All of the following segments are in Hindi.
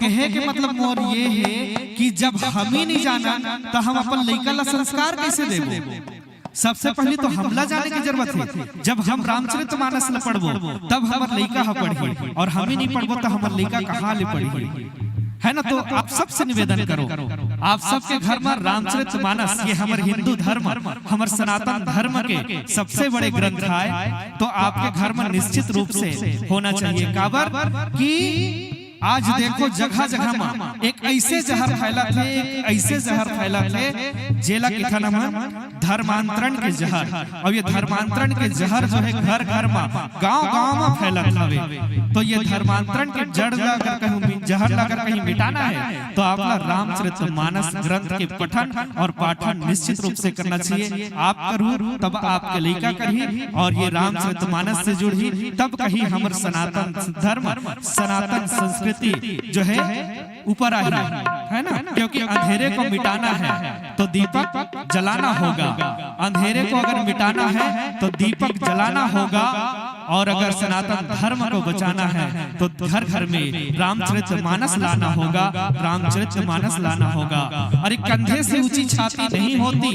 कहे के मतलब मोर ये है कि जब हम ही नहीं जाना तो हम अपन लइका ला संस्कार कैसे देबो। सबसे पहले तो हमला जाने की जरूरत है। जब हम रामचरितमानस ल पढ़बो तब हमर लइका ह पढ़ी, और हम ही नहीं पढ़बो तो हमर लइका कहाँ ले पढ़ी, है ना। तो आप सबसे निवेदन करो, आप सबके घर में रामचरितमानस, ये हमारे हिंदू धर्म, हमारे सनातन धर्म के सबसे बड़े ग्रंथ है, तो आपके घर में निश्चित रूप से होना चाहिए। काबर कि आज देखो जगह जगह में एक ऐसे जहर फैला थे, एक ऐसे जहर फैला थे जेला के था नाम धर्मांतरण के जहर। और ये धर्मांतरण के जहर जो है घर घर में, गांव गांव में फैला हवे। तो ये धर्मांतरण के जड़ लाकर कहीं जहर लाकर कहीं मिटाना है तो आपका रामचरितमानस ग्रंथ के पठन और पाठन निश्चित रूप से करना चाहिए। आप करूँ तब आपके लइका करी, और ये रामचरितमानस से जुड़ी तब कहीं हमारे सनातन धर्म, सनातन संस्कृति जो है ऊपर आई है ना। क्योंकि अंधेरे को मिटाना है तो दीपक जलाना होगा, अंधेरे को अगर मिटाना है तो दीपक जलाना होगा, और अगर सनातन धर्म को बचाना है तो घर घर में रामचरितमानस लाना होगा, रामचरितमानस लाना होगा। अरे कंधे से ऊंची छाती नहीं होती,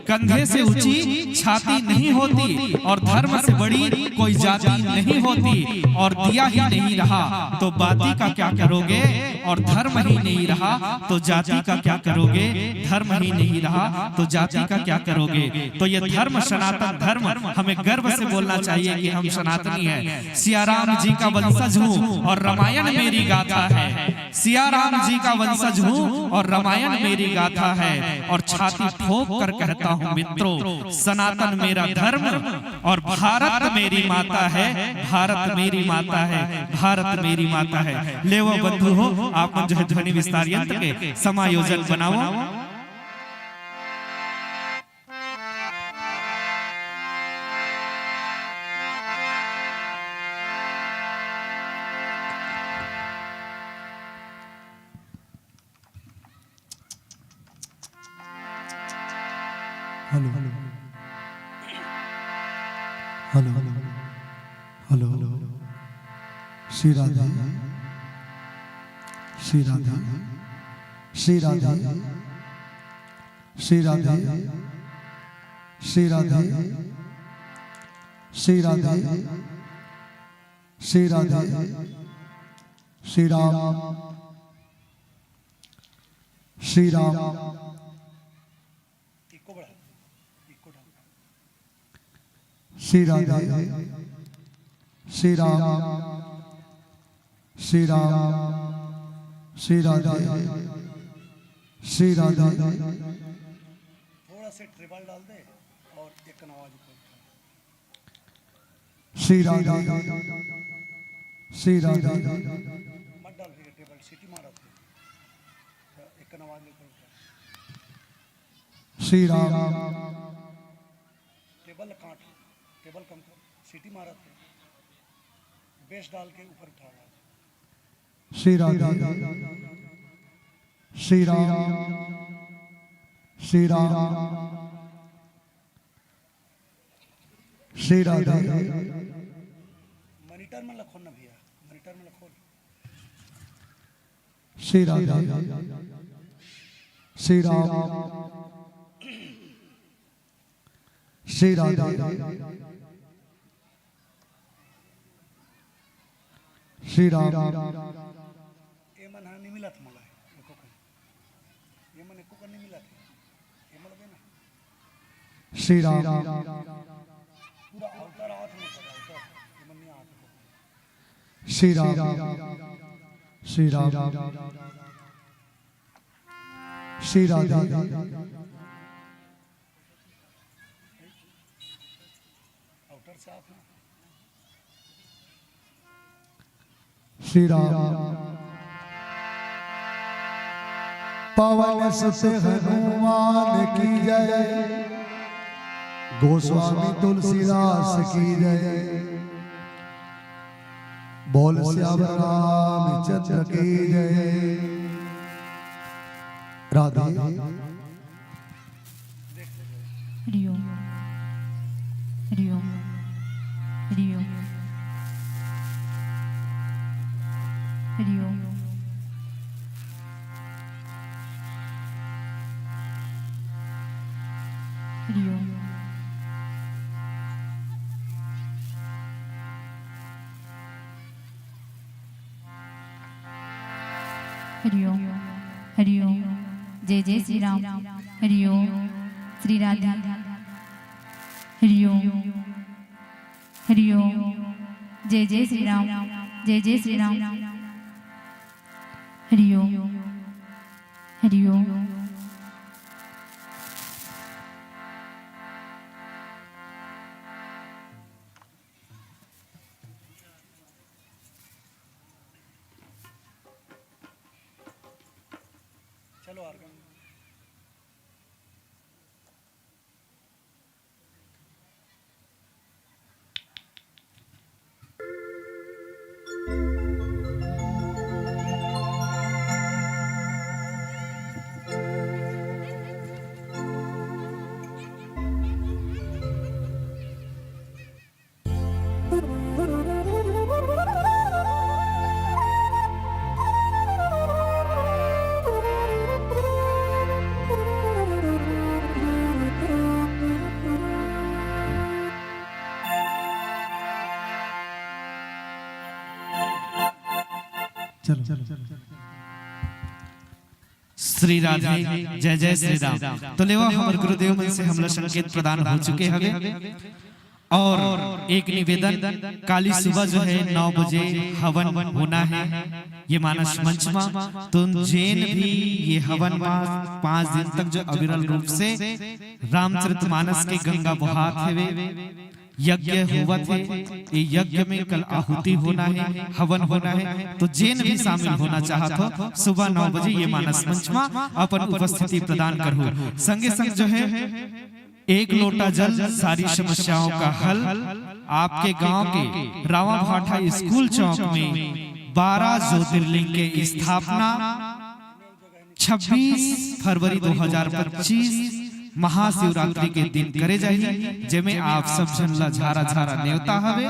कंधे से ऊंची छाती नहीं होती, और धर्म से बड़ी कोई जाति नहीं होती। और दिया ही नहीं रहा तो बाती का क्या करोगे, और धर्म ही नहीं रहा तो जाति का क्या करोगे, धर्म ही नहीं रहा तो जाति का क्या करोगे। तो ये धर्म, सनातन धर्म, हमें गर्व से बोलना चाहिए कि हम सनातनी है। सियाराम जी का वंशज हूँ और रामायण मेरी गाथा है, सियाराम जी का वंशज हूँ और रामायण मेरी गाथा है। और छाती ठोक कर कहता हूँ मित्रों, सनातन मेरा धर्म और भारत मेरी माता है, भारत मेरी माता है, भारत मेरी माता है। ले वो बंधु हो, आप जो है ध्वनि विस्तार यंत्र के समायोजन बनाओ। Hello hello hello hello, Shri Radhe, Shri Radhe, Shri Radhe, Shri Radhe, Shri Radhe, Shri Radhe, Shri Radhe, Shri Ram, Shri Ram, Shri Radhe, Shri Ram, Shri Ram, Shri Radhe, Shri Radhe. थोड़ा से ट्रिपल डाल दे और एक आवाज श्री राधे, श्री राधे, मत डाल फिर ट्रिपल सिटी मारा थे एक आवाज श्री राम, टेबल काट, टेबल कम कर, सिटी मारा थे बेस डाल के ऊपर उठा रहा। श्री राधे, श्री राम, श्री राम, श्री राधे। मॉनिटर में लखो ना भैया, मॉनिटर में लखो। श्री राधे, श्री राम, श्री राधे, श्री राम। ये मन नहीं मिला था मला, ये मन एको नहीं मिला था, ये मन देना। श्री राम, पूरा आउटर आउट में आउटर, ये मन नहीं आता। श्री राम, श्री राम, श्री राधे, आउटर साफ है। श्री राम। पवन सुत हनुमान की जय, गोस्वामी तुलसीदास की जय, बोल श्याम रामचंद्र की जय। राधे। हरिओम, हरिओम, हरिओम, हरिओम, हरिओम हरिओम हरिओम जय जय श्री राम हरिओम श्री राधे हरिओम हरिओम जय जय श्री राम जय जय श्री राम हरिओम हरिओम चलो आर्गन चलो चलो चलो श्री राधे जय जय श्री राम। तो लेवा हमारे गुरुदेव मन से हमला संकेत प्रदान हो चुके हैं और एक निवेदन काली सुबह जो है 9 बजे हवन होना है ये मानस मंच में। तो जैन भी ये हवन में 5 दिन तक जो अविरल रूप से रामचरितमानस के गंगा बहात है यज्ञ हुआ थे। ये यज्ञ में कल आहुति होना है हवन होना है। तो जैन भी शामिल होना चाहता हो सुबह 9 बजे ये मानस मंच में अपन उपस्थिति प्रदान करो। संगे संग जो है 1 लोटा जल सारी समस्याओं का हल। आपके गांव के रावा भाठा स्कूल चौक में 12 ज्योतिर्लिंग के स्थापना 26 फरवरी 2025 महाशिवरात्रि के दिन करे जाइए जेमें आप सब जनला झारा झारा न्योता हवे।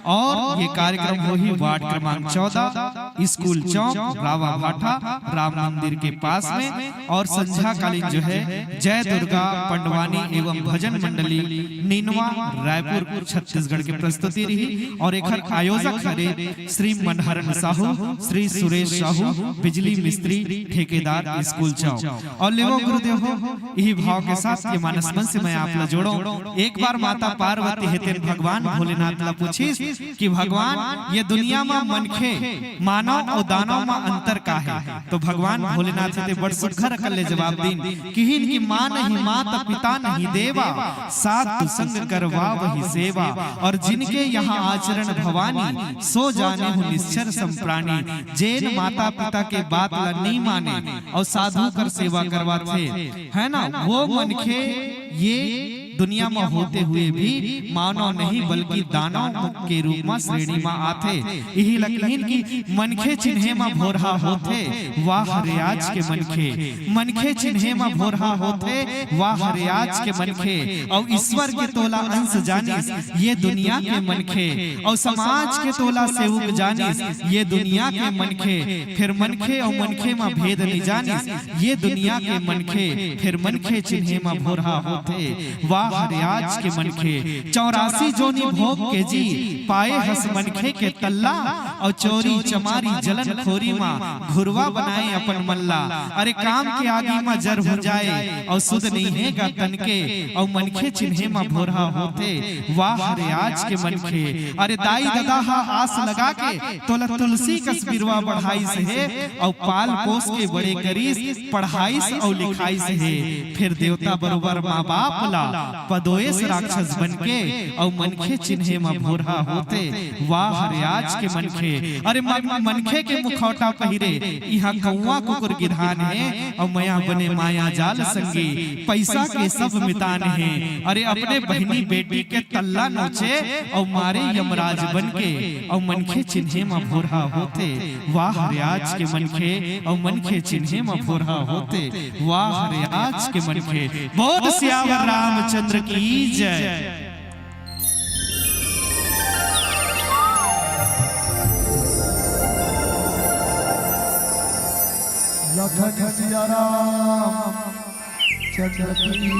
और ये कार्यक्रम हो ही वार्ड क्रमांक 14 स्कूल चौक रावा भाठा राम मंदिर के पास में। और संध्या कालीन जो है जय दुर्गा पंडवानी एवं भजन मंडली नीनवा रायपुर छत्तीसगढ़ की प्रस्तुति रही। और एक आयोजक हरे श्री मनहरन साहू श्री सुरेश साहू बिजली मिस्त्री ठेकेदार स्कूल चौक। और लेवो गुरुदेव यही भाव के साथ ये मानस मन से मैं आप ला जोड़ो। एक बार माता पार्वती हेतु भगवान भोलेनाथ ला पूछी कि भगवान ये दुनिया में मनखे मानव और दानव में अंतर का है। तो भगवान भोलेनाथ हेतु बड़ सुघर कल्ले जवाब दीन कि इनकी मां नहीं माता पिता नहीं देवा साथ संग करवा वही सेवा। और जिनके यहाँ आचरण भवानी सो जाने हो निश्चर संप्राणी। जैन माता पिता के बात ला नहीं माने और साधु कर सेवा करवाते है ना वो मन ये दुनिया में होते हुए भी मानव नहीं बल्कि दानव के रूप में श्रेणी में आते। यही लकीन की मनखे चिन्हे में भोरहा होते वाह हरियाज के मनखे चिन्हे में भोरहा होते वाह हरियाज के मनखे। और ईश्वर के तोला अंश जानिस ये दुनिया के मनखे। और समाज के तोला सेवक जानिस ये दुनिया के मनखे। फिर मनखे और मनखे में भेद नहीं जानिस ये दुनिया के मनखे। फिर मनखे चिन्हे में भोरहा होते वाह हरियाज के मनखे। 84 जोनी भोग के जी पाए हस मनखे के तल्ला। और चोरी चमारी जलन खोरी माँ घुरवा बनाए अपन मल्ला। अरे काम के आगे में जर हो जाए और सुध नहीं है गा तन के। और मनखे चिन्हे में भोरहा होते वाह हरियाज के मनखे। अरे दाई ददाहा आस लगा के तोला तुलसी कस बिरवा बढ़ाई से है। और पाल पोस के बड़े करीस पढ़ाई से और लिखाई से है। फिर देवता बरोबर माँ बाप ला पदोएस राक्षस बनके और मनखे चिन्हे में भोरहा होते वाह हरियाज के मनखे। अरे मनखे के मुखौटा पहिरे यहाँ कौवा कुकुर गिधान है। और मया बने माया जाल संगी पैसा के सब मितान है। अरे अपने बहनी बेटी के तल्ला नोचे और मारे यमराज बनके। और मनखे चिन्हे में भोरहा होते वाह हरियाज के मनखे। और मनखे चिन्हे में भोरहा होते वाह हरियाज के मनखे। बोल सियावर रामचंद्र की जय। लखन सिया राम चंद्र की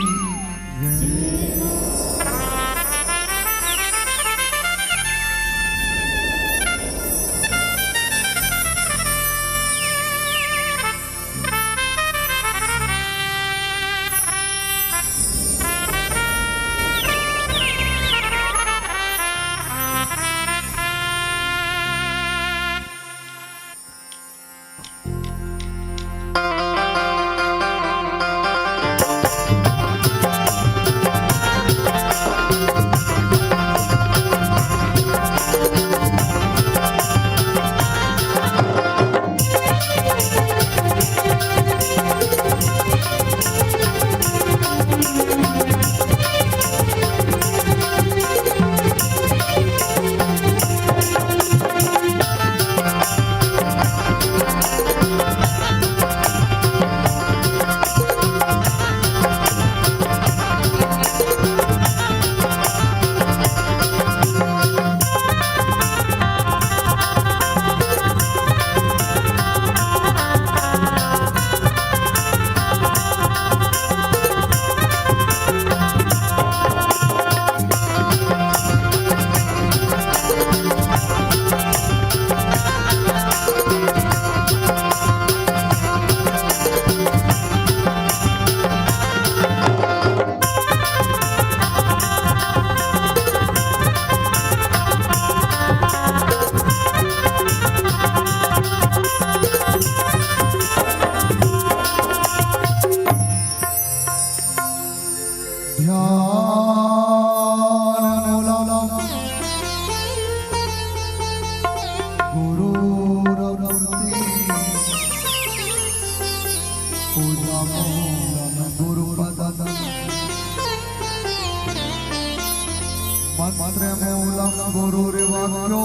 मंत्रमूलं गुरुर्वाक्यो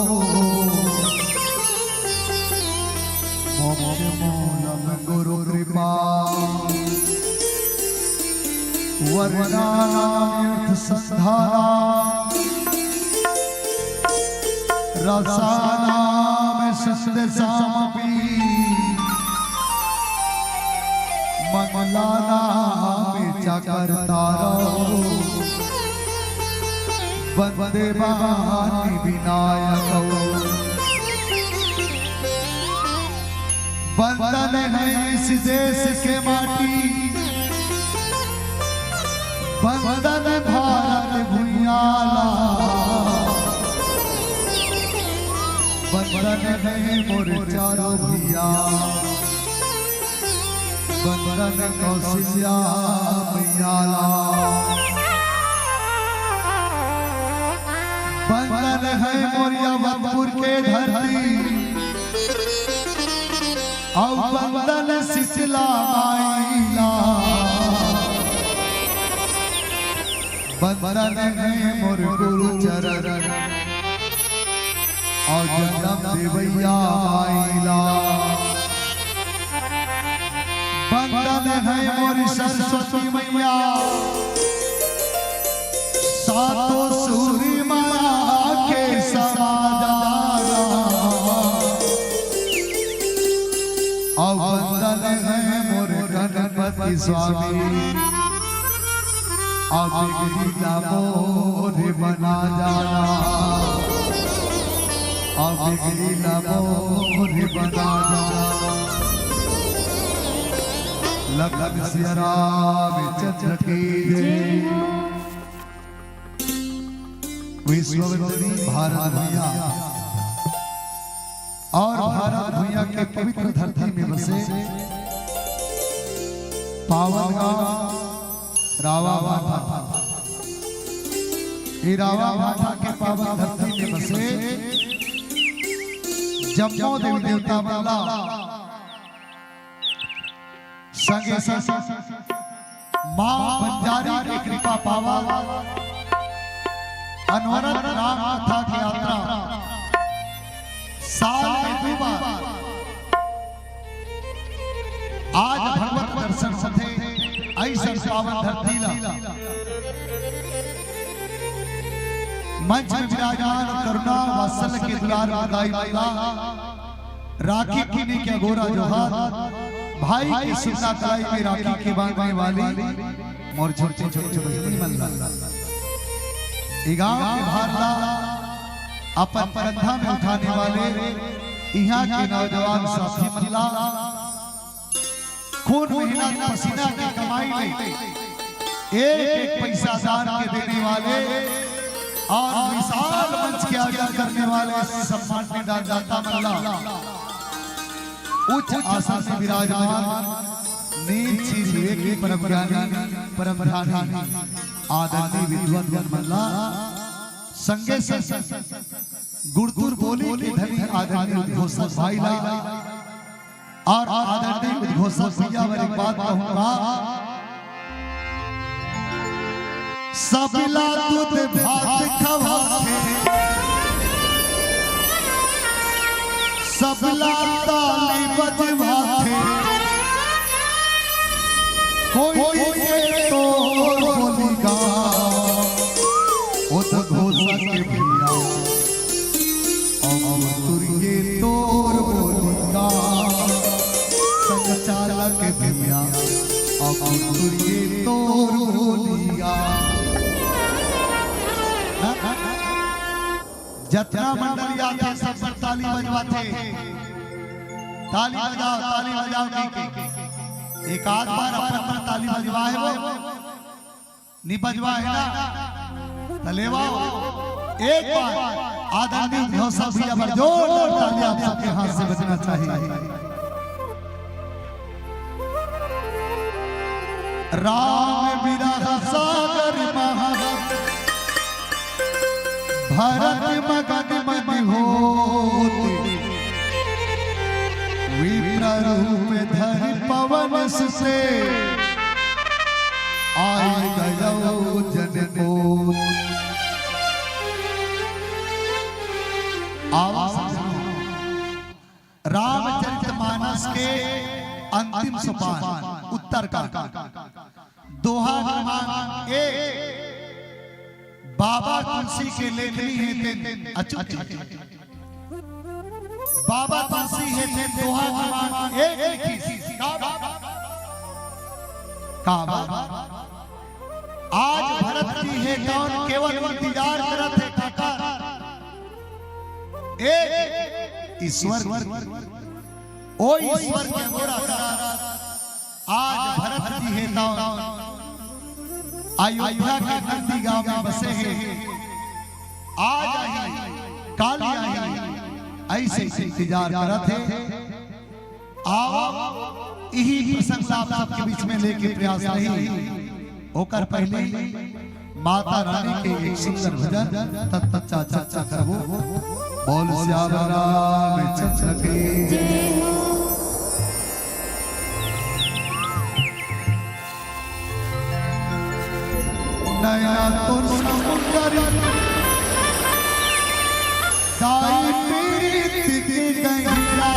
मोक्षमूलं गुरुकृपा वर्णानामर्थसंधानां रसानां संदेशामपि मंगलानां च कर्तारो वंदे वाणी विनायको वंदन है इस देश के माटी वंदन भारत भूयाला वंदन है मोर चारों भैया वंदन कौशल्या मैयाला वंदन है मोरियावतपुर के धरती और वंदन शीतला माईला वंदन है मोर गुरु चरण और जन्म देवैया माईला वंदन है मोर सरस्वती मैया सातों सूरी माया के समाजाना और वंदन है मोर गणपति स्वामी और बिगड़ी मोर बना जाना और बिगड़ी मोर बना जाना लखन सिया रामचंद्र की जय। विश्ववंदनी भारत भैया और भारत भैया के पवित्र धरती में बसे पावन गांव रावा भाटा रावा भाटा के पावन धरती में बसे जम्मो देवी देवता वाला संगे मां बंजारी की कृपा पावा अनवरत राम कथा की यात्रा साल में 2 बार आज भगवत दर्शन सथे ऐसा पावन धरती ला मंच में विराजमान करुणा वात्सल्य के दुलार बधाई वाला राखी कीने के गोरा जोहार भाई की सुन्नत लाई में राखी के बांधने वाली मोर छोटे छोटे बचपन मल्ला गांव के भारला अपन कंधा में उठाने वाले यहाँ के नौजवान साथी मल्ला खून मेहनत पसीना की कमाई में एक एक पैसा दान के देने वाले और विशाल मंच के आयोजन करने वाले सम्मानित दाता मल्ला उच्च आसन से विराजमान नीच चीज विवेकी परम ज्ञानी आदरणीय विद्वान मल्ला संगे गुड़तुर बोली के धनी आदरणीय उद्घोषक भाई ला और आदरणीय उद्घोषक भैया मैं एक बात कहूंगा सबला दूध भात खवा के सबला ताली बजवा के कोई तो बोलेगा उद्घोषक के भैया और तुरिये तोर बोलेगा संचालक के भैया और तुरिये तोर बोलेगा जतना मंडल आते सब ताली बजवाते ताली बजाओ एक आध बार अपन ताली बजवाए वो नहीं बजवाए ना तलेवाओ एक बार आदरणीय उद्घोषक भैया पर जोरदार ताली आप सबके हाथ से बजना चाहिए। राम विरह सागर महा भरत मगन मन होते विप्र रूप धरि पवन से आय गयो जन को रामचरितमानस के अंतिम सोपान उत्तर का दोहा क्रमांक 1 बाबा तुलसी के लेखनी है अचूक बाबा तुलसी है दोहा क्रमांक 1 आज भरत की है कौन केवल इंतजार करत है काका ईश्वर ओ ईश्वर के गोरा आज भरत जी है कौन अयोध्या के नंदी गांव में बसे हैं आज आई काल आई ऐसे इंतजार करत है आओ यही प्रसंग आप सबके बीच में लेके प्रयास नहीं होकर पहले माता रानी के एक सुंदर भजन तत्तचा चर्चा करबो बोल श्याम रामचंद्र की नया तो समुंदर दाई प्रीत की गैया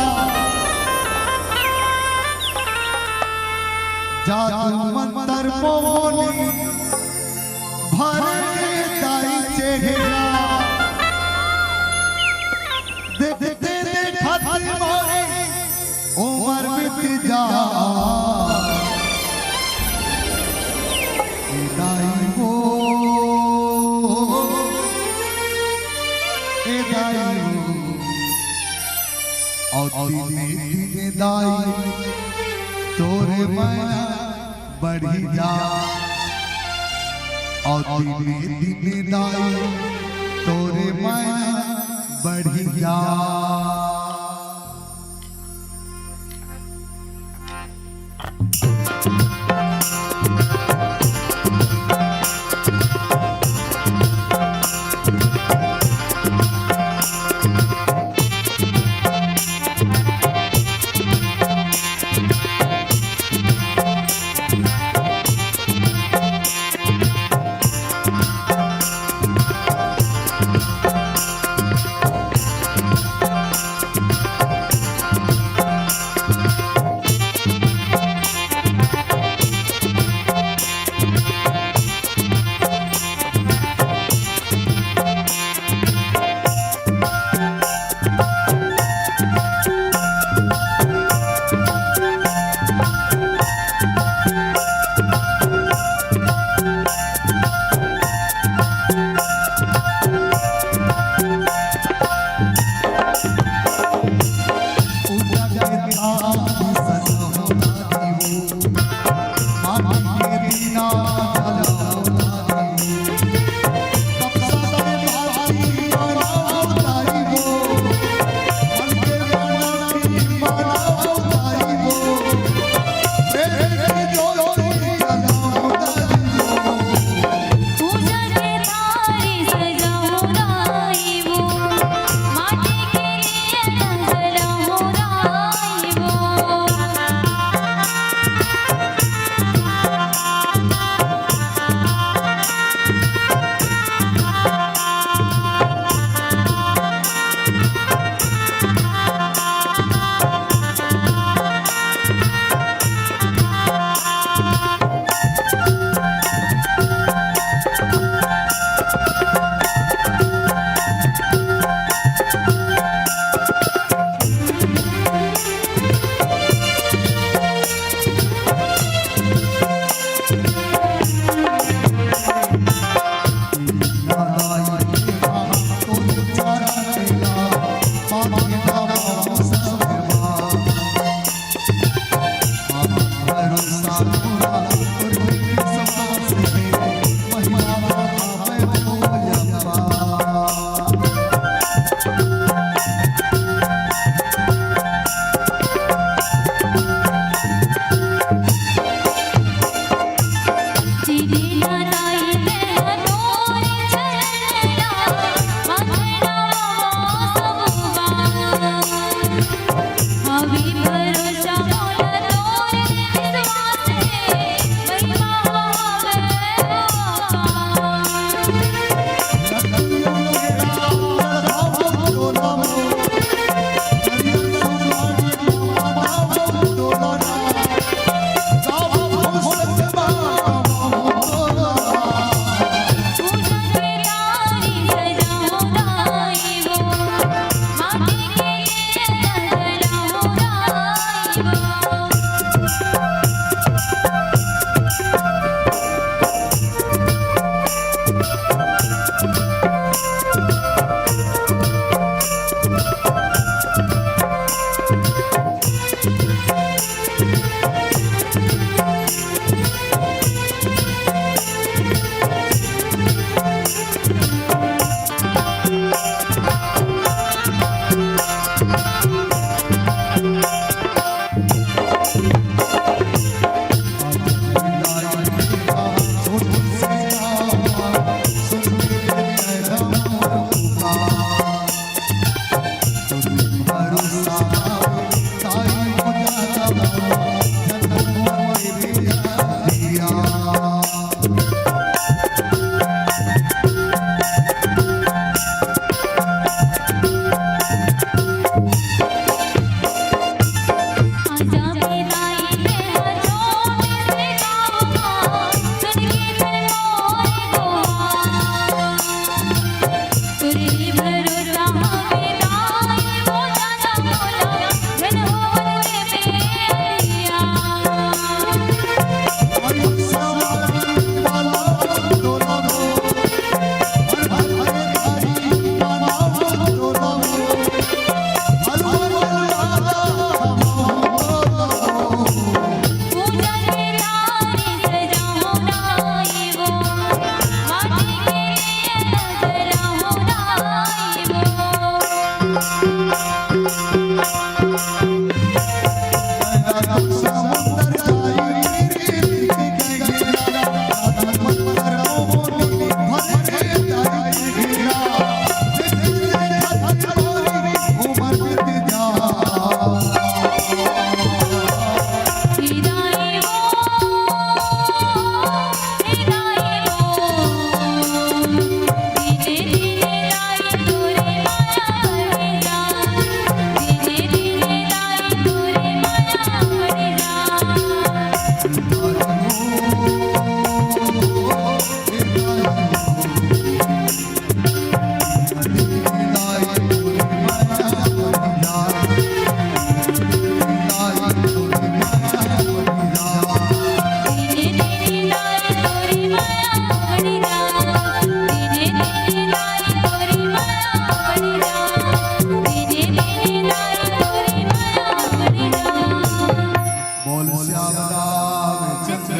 जादू मंतर मोनी भरे दाई चेहरा देखते देखत मोरे उमर बीत जा दाई वो दाई और दिने दाई तोरे मैना बढ़ी जा और दिने दिने दाई तोरे मैना बढ़ी जा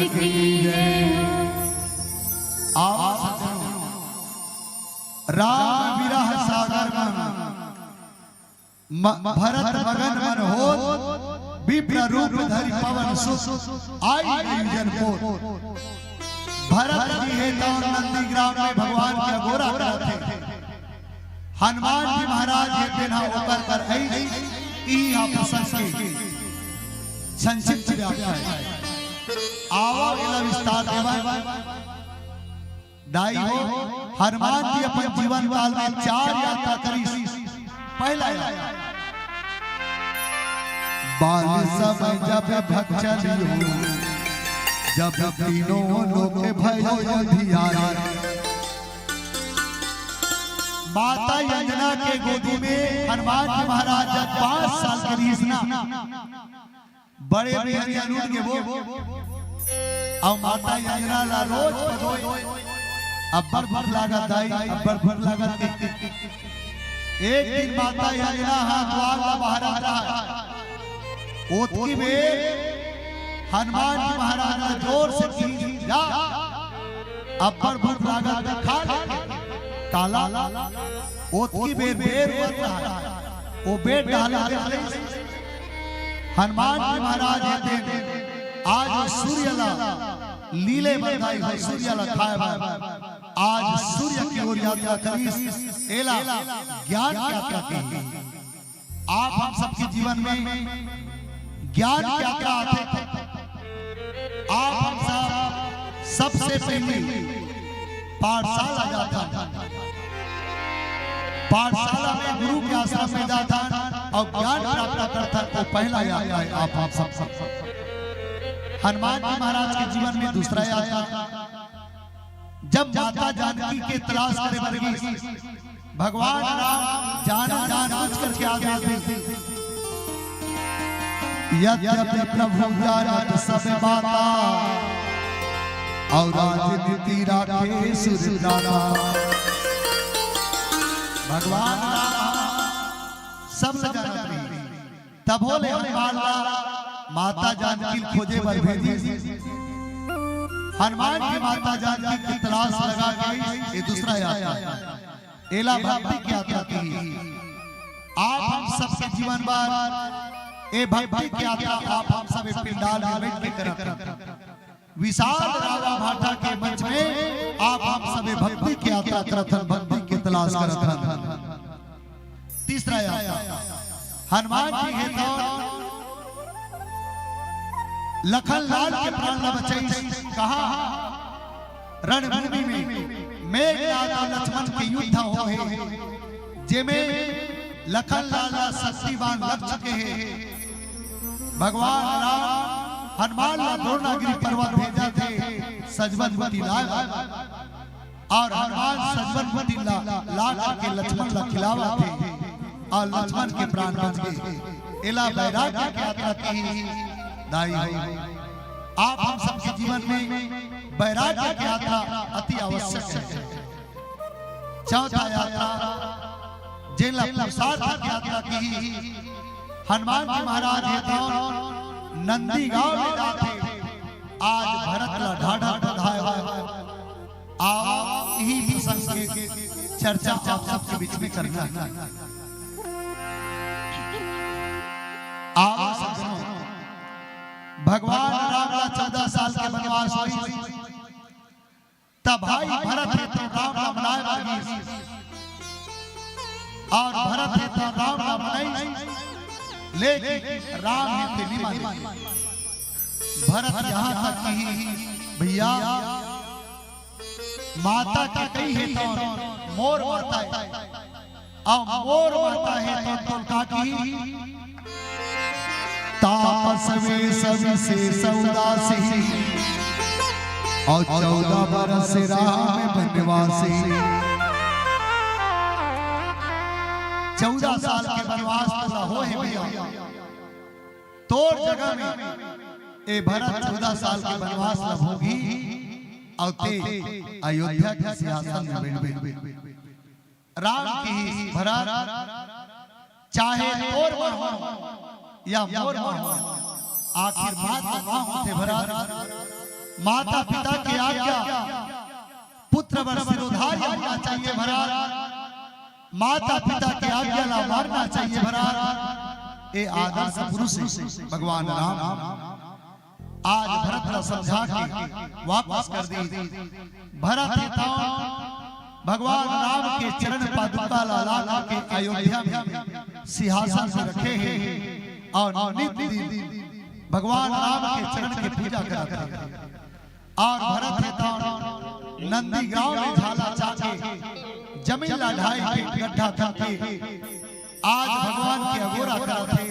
की जय हो। राम विरह सागर मन भरत मगन मन हो विप्र रूप धरि पवन सुत आई जन को भरत जी है तो नंदी ग्राम में भगवान के अघोरा करते हनुमान जी महाराज है बिना होकर कर आई ई आप संग के संक्षिप्त व्याख्या है आवा इला विस्तार देवा दाई हो हनुमान जी अपन जीवन काल में 4 यात्रा करी पहला बाल समय जब भक्त चलियो जब तीनों लोग भयो अधियारा माता यमुना के गोदी में हनुमान जी महाराज जब 5 साल के लिए बड़े बड़े अनुट के वो और माता यमुना ला रोज पदोय अब्बर भर लागत दाई अब्बर भर लागत एक दिन माता यमुना हाथ वाला बाहर आ रहा ओतकी में हनुमान जी महाराज ने जोर से की जा अब्बर भर लागत खा काला ओतकी में बेर बन रहा वो बेर डाला हनुमान जी महाराज कहते आज सूर्यला लीले बधाई है सूर्यला खाए आज सूर्य की ओर यात्रा करी एला ज्ञान की यात्रा की आप हम सबके जीवन में ज्ञान की यात्रा आते आप हम सब सबसे पहले पाठशाला जाता पाठशाला में गुरु के आश्रम में जाता और ज्ञान प्राप्त करता तो पहला यात्रा है आप सब हनुमान जी महाराज के जीवन में दूसरा यात्रा जब माता जानकी के तलाश करे बरगी भगवान राम जान बुझ करके आ गए थे यद्यपि प्रभु जानत सब बाता और राजनीति राखे सुरदाता भगवान सब जानत रही तब बोले माता जानकी खोजे बर भेजी हनुमान जी माता जानकी की तलाश लगा के ये दूसरा यात्रा एला भक्ति की यात्रा की आप हम सबके जीवन भर ए भक्ति की यात्रा आप हम सब पिंडाल में बैठ के करते विशाल रावा भाटा के मंच में आप हम सब भक्ति की यात्रा करते भक्ति की तलाश करते तीसरा यात्रा हनुमान जी है तो लखन लाल के प्राण न बचाई कहा रणभूमि में मेघनाद और लक्ष्मण के युद्ध हो है जेमे लखन लाल शक्तिवान लग चुके हैं भगवान राम हनुमान ला द्रोणागिरी पर्वत भेजा थे सजवन लाल और हनुमान सजवन ला के लक्ष्मण ला खिलावा थे और लक्ष्मण के प्राण बच गए एला वैराग्य की यात्रा की दाई आप हम सबके जीवन में वैराग्य की यात्रा अति आवश्यक है चौथा यात्रा जिला प्रसाद की यात्रा की हनुमान जी महाराज नंदी गांव में जाते आज भरत ला ढाढ़ा ढाया आप यही प्रसंग की चर्चा आप सबके बीच में करना है आप भगवान राम का 14 साल के वनवास हुई तब भाई भरत है तो राम का मनाए बागी और भरत है तो राम का मनाई लेकिन राम है तो नहीं माने भरत यहाँ तक कि भैया माता के कही है तो मोर मरता है और मोर मरता है तो काटी तापस में सभी से सौदा से और 14 बरस राह में वनवासी 14 साल के वनवास पूरा हो है भैया तोड़ जगह में ए भरत 14 साल के वनवास लब होगी और ते अयोध्या के सिंहासन में बैठ राम की भरत चाहे तोड़ पर हो या मोर हो आखिर बात वहां होते भरत माता पिता की आज्ञा पुत्र वर सिरोधार्य होना चाहिए भरा, माता पिता की आज्ञा ला मारना चाहिए भरा। ये आदर्श पुरुष भगवान राम आज भरत को समझा के वापस कर दी। भरत भगवान राम के चरण पादुका ला के अयोध्या में सिंहासन से रखे हैं और नित्य दिन भगवान राम के चरण की पूजा करते हैं। और भरत नंदी गांव में झाला चाचे जमीन लढ़ाई के गड्ढा करके आज भगवान के अगोरा करते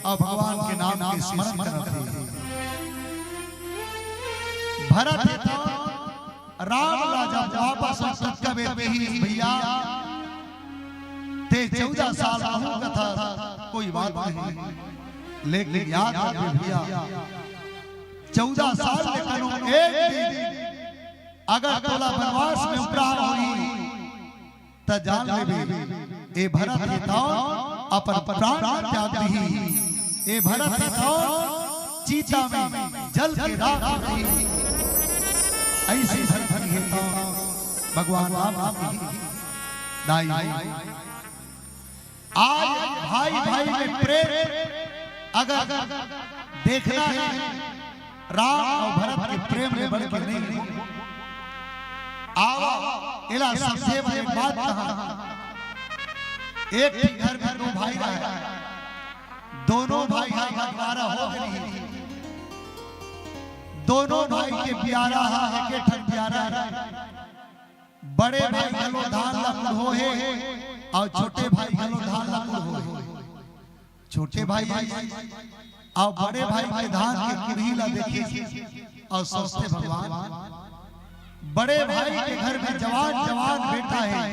और भगवान के नाम के स्मरण करते। भरत राम राजा वापस कबे भैया ते 14 साल का था, कोई बात नहीं, लेकिन याद रखे भैया 14 साल लेकिन एक दिन अगर तोला वनवास में उपरा हुई त जान ले ए भरत अपन प्राण त्याग दी। ए भरत चीता में जल के राख दी। ऐसी भरत है भगवान राम की दाई। आज भाई भाई में प्रेम अगर देखना है, राम और भरत के प्रेम में बढ़ के नहीं। आओ इला सबसे बड़ी बात कहा, एक ही घर में दो भाई रहे, दोनों भाई बंटवारा हो गई, दोनों भाई के प्यारा है के ठन प्यारा है। बड़े भाई गलो धान लकुड़ हो है और छोटे भाई गलो धान लकुड़ हो है। छोटे भाई और बड़े भाई के धान के कुड़ी ला देखी और सोचते भगवान बड़े भाई के घर में जवान जवान बेटा है,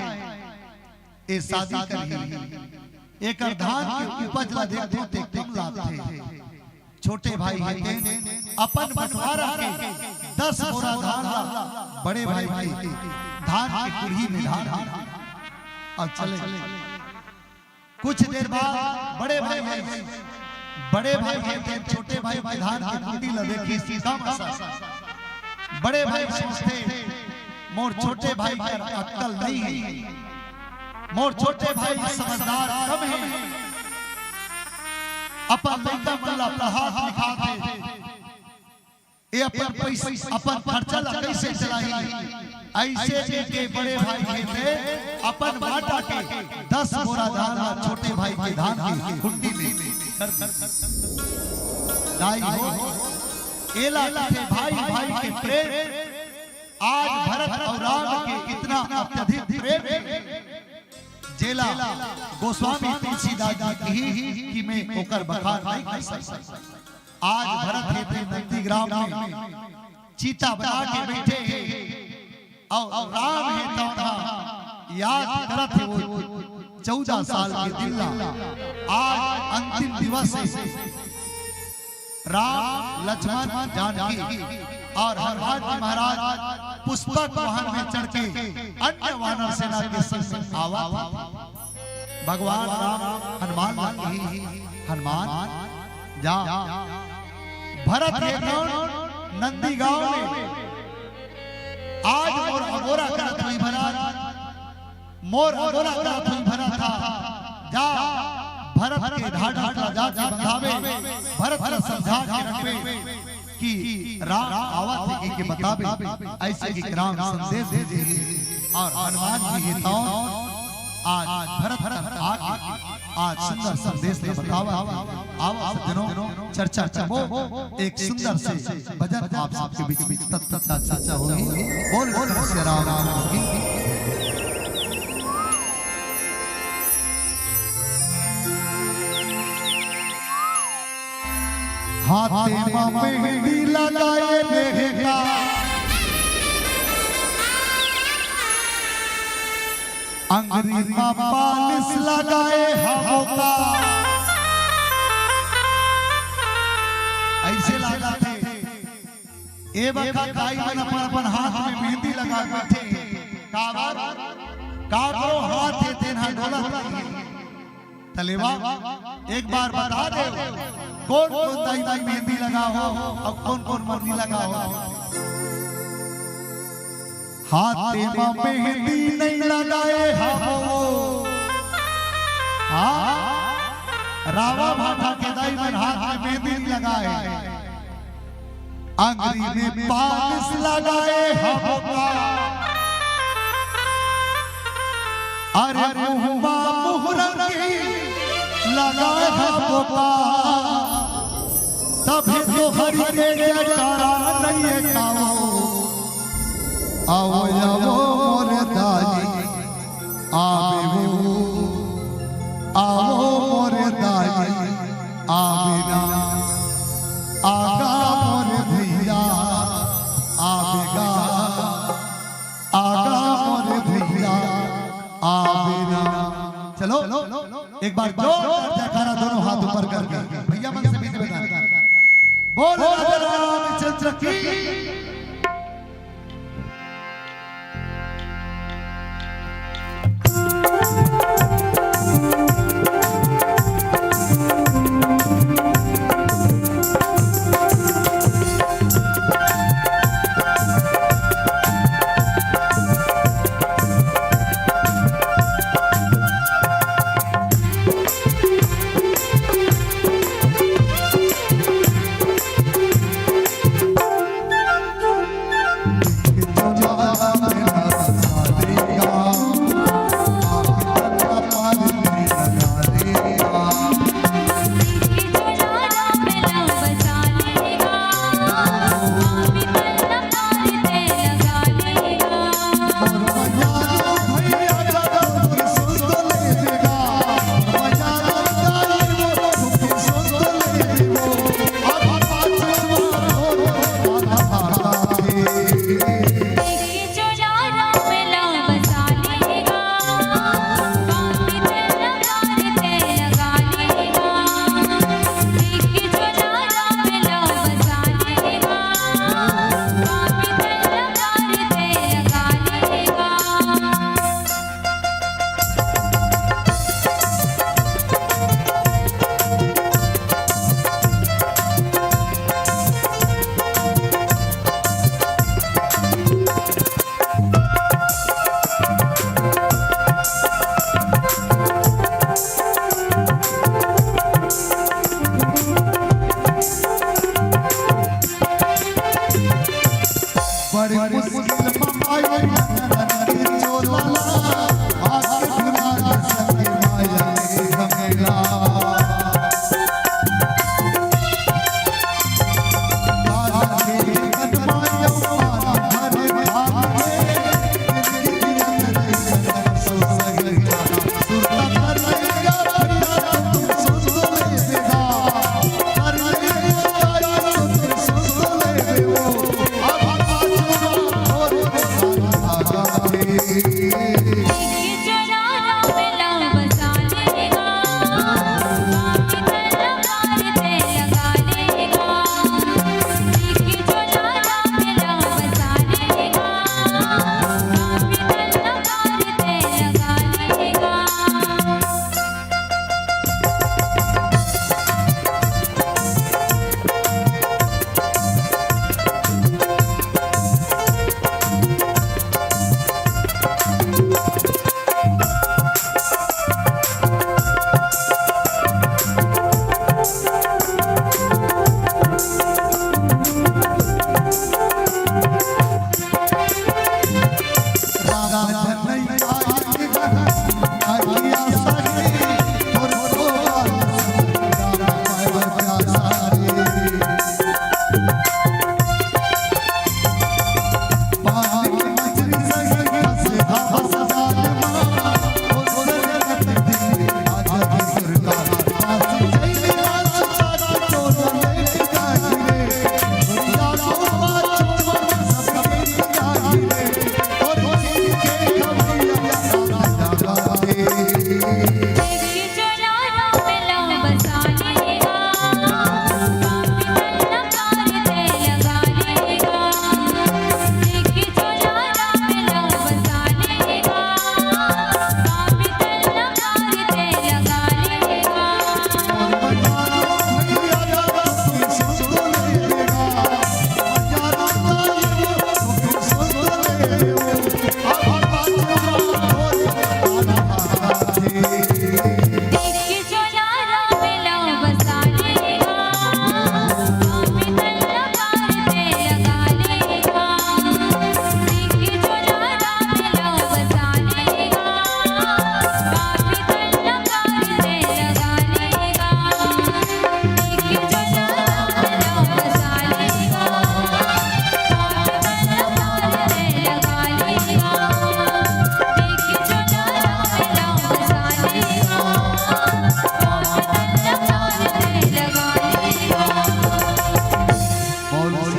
ये शादी करी एक धान की उपज ला देखते ते कम लाते। छोटे भाई के अपन बंटवारा के 10 बोरा धान ला बड़े भाई के धान की कुड़ी में धान और चले। कुछ देर बाद बड़े भाई के छोटे भाई के धान की कुड़ी ला देखी सीधा मसा। बड़े भाई सोचते मोर छोटे भाई का अक्ल नहीं है, मोर छोटे भाई समझदार कम है, अपन लड़का मल्ला हाथ लिखाते ये अपन पैसा अपन खर्चा ला कैसे चलाई। ऐसे के बड़े भाई थे अपन बाटा के 10 बोरा धान छोटे भाई के धान की कुंडी में दाई हो। एला के भाई भाई के प्रेम आज भरत और राम के इतना अत्यधिक प्रेम जेला गोस्वामी तुलसीदास जी की मैं ओकर बखान नहीं कर सकता। आज भरत थे नंदीग्राम में चीता बना के बैठे हैं और राम है तो याद करत है वो 14 साल के दिल्ला। आज अंतिम दिवस है, राम लक्ष्मण जानकी और हनुमान जी महाराज पुष्पक वाहन में चढ़ के अन्य वानर सेना के संग आवा। भगवान राम हनुमान जा भरत नंदी गांव में आज मोर अगोरा करत हुई भरत, मोर अगोरा करत हुई भरत था जा भरत के ढाढ़ राजा के बंधावे। भरत समझा के रखवे कि राम आवत है के बतावे ऐसे कि राम संदेश दे और हनुमान जी तो आज भरत आज सुंदर संदेश दे बतावा। आओ सज्जनों चर्चा चलो एक सुंदर से भजन आप सबके बीच चर्चा होगी। बोल श्री राम की। हाथे में मेहंदी लगाए देगा अंगरी में पालिश लगाए होगा। ऐसे लगा थे ए वक्त गाय मन अपन हाथ में मेहंदी लगा बैठे काबरो हाथ है तेना डोला तलेवा। एक बार बता दे कौन कौन दाई मेहंदी लगा हो और कौन कौन मर्दी लगा हो। हाथे में मेहंदी नहीं लगाए हम रावा भाटा के दाई में हाथ में मेहंदी नहीं लगाए अंगरी में पालिश लगाए हम अरे मुहमा मुहरंगी लगाए हम तभी तो हरि के जयकारा नहीं गाओ आओ आओ मोरे दाई आवे वो आओ मोरे दाई आवे ना आगा मोरे भैया आवेगा आगा मोरे भैया आवे ना चलो एक बार जोरदार जयकारा दोनों हाथ ऊपर करके भैया मन से बीच में बोल राजा रामचंद्र की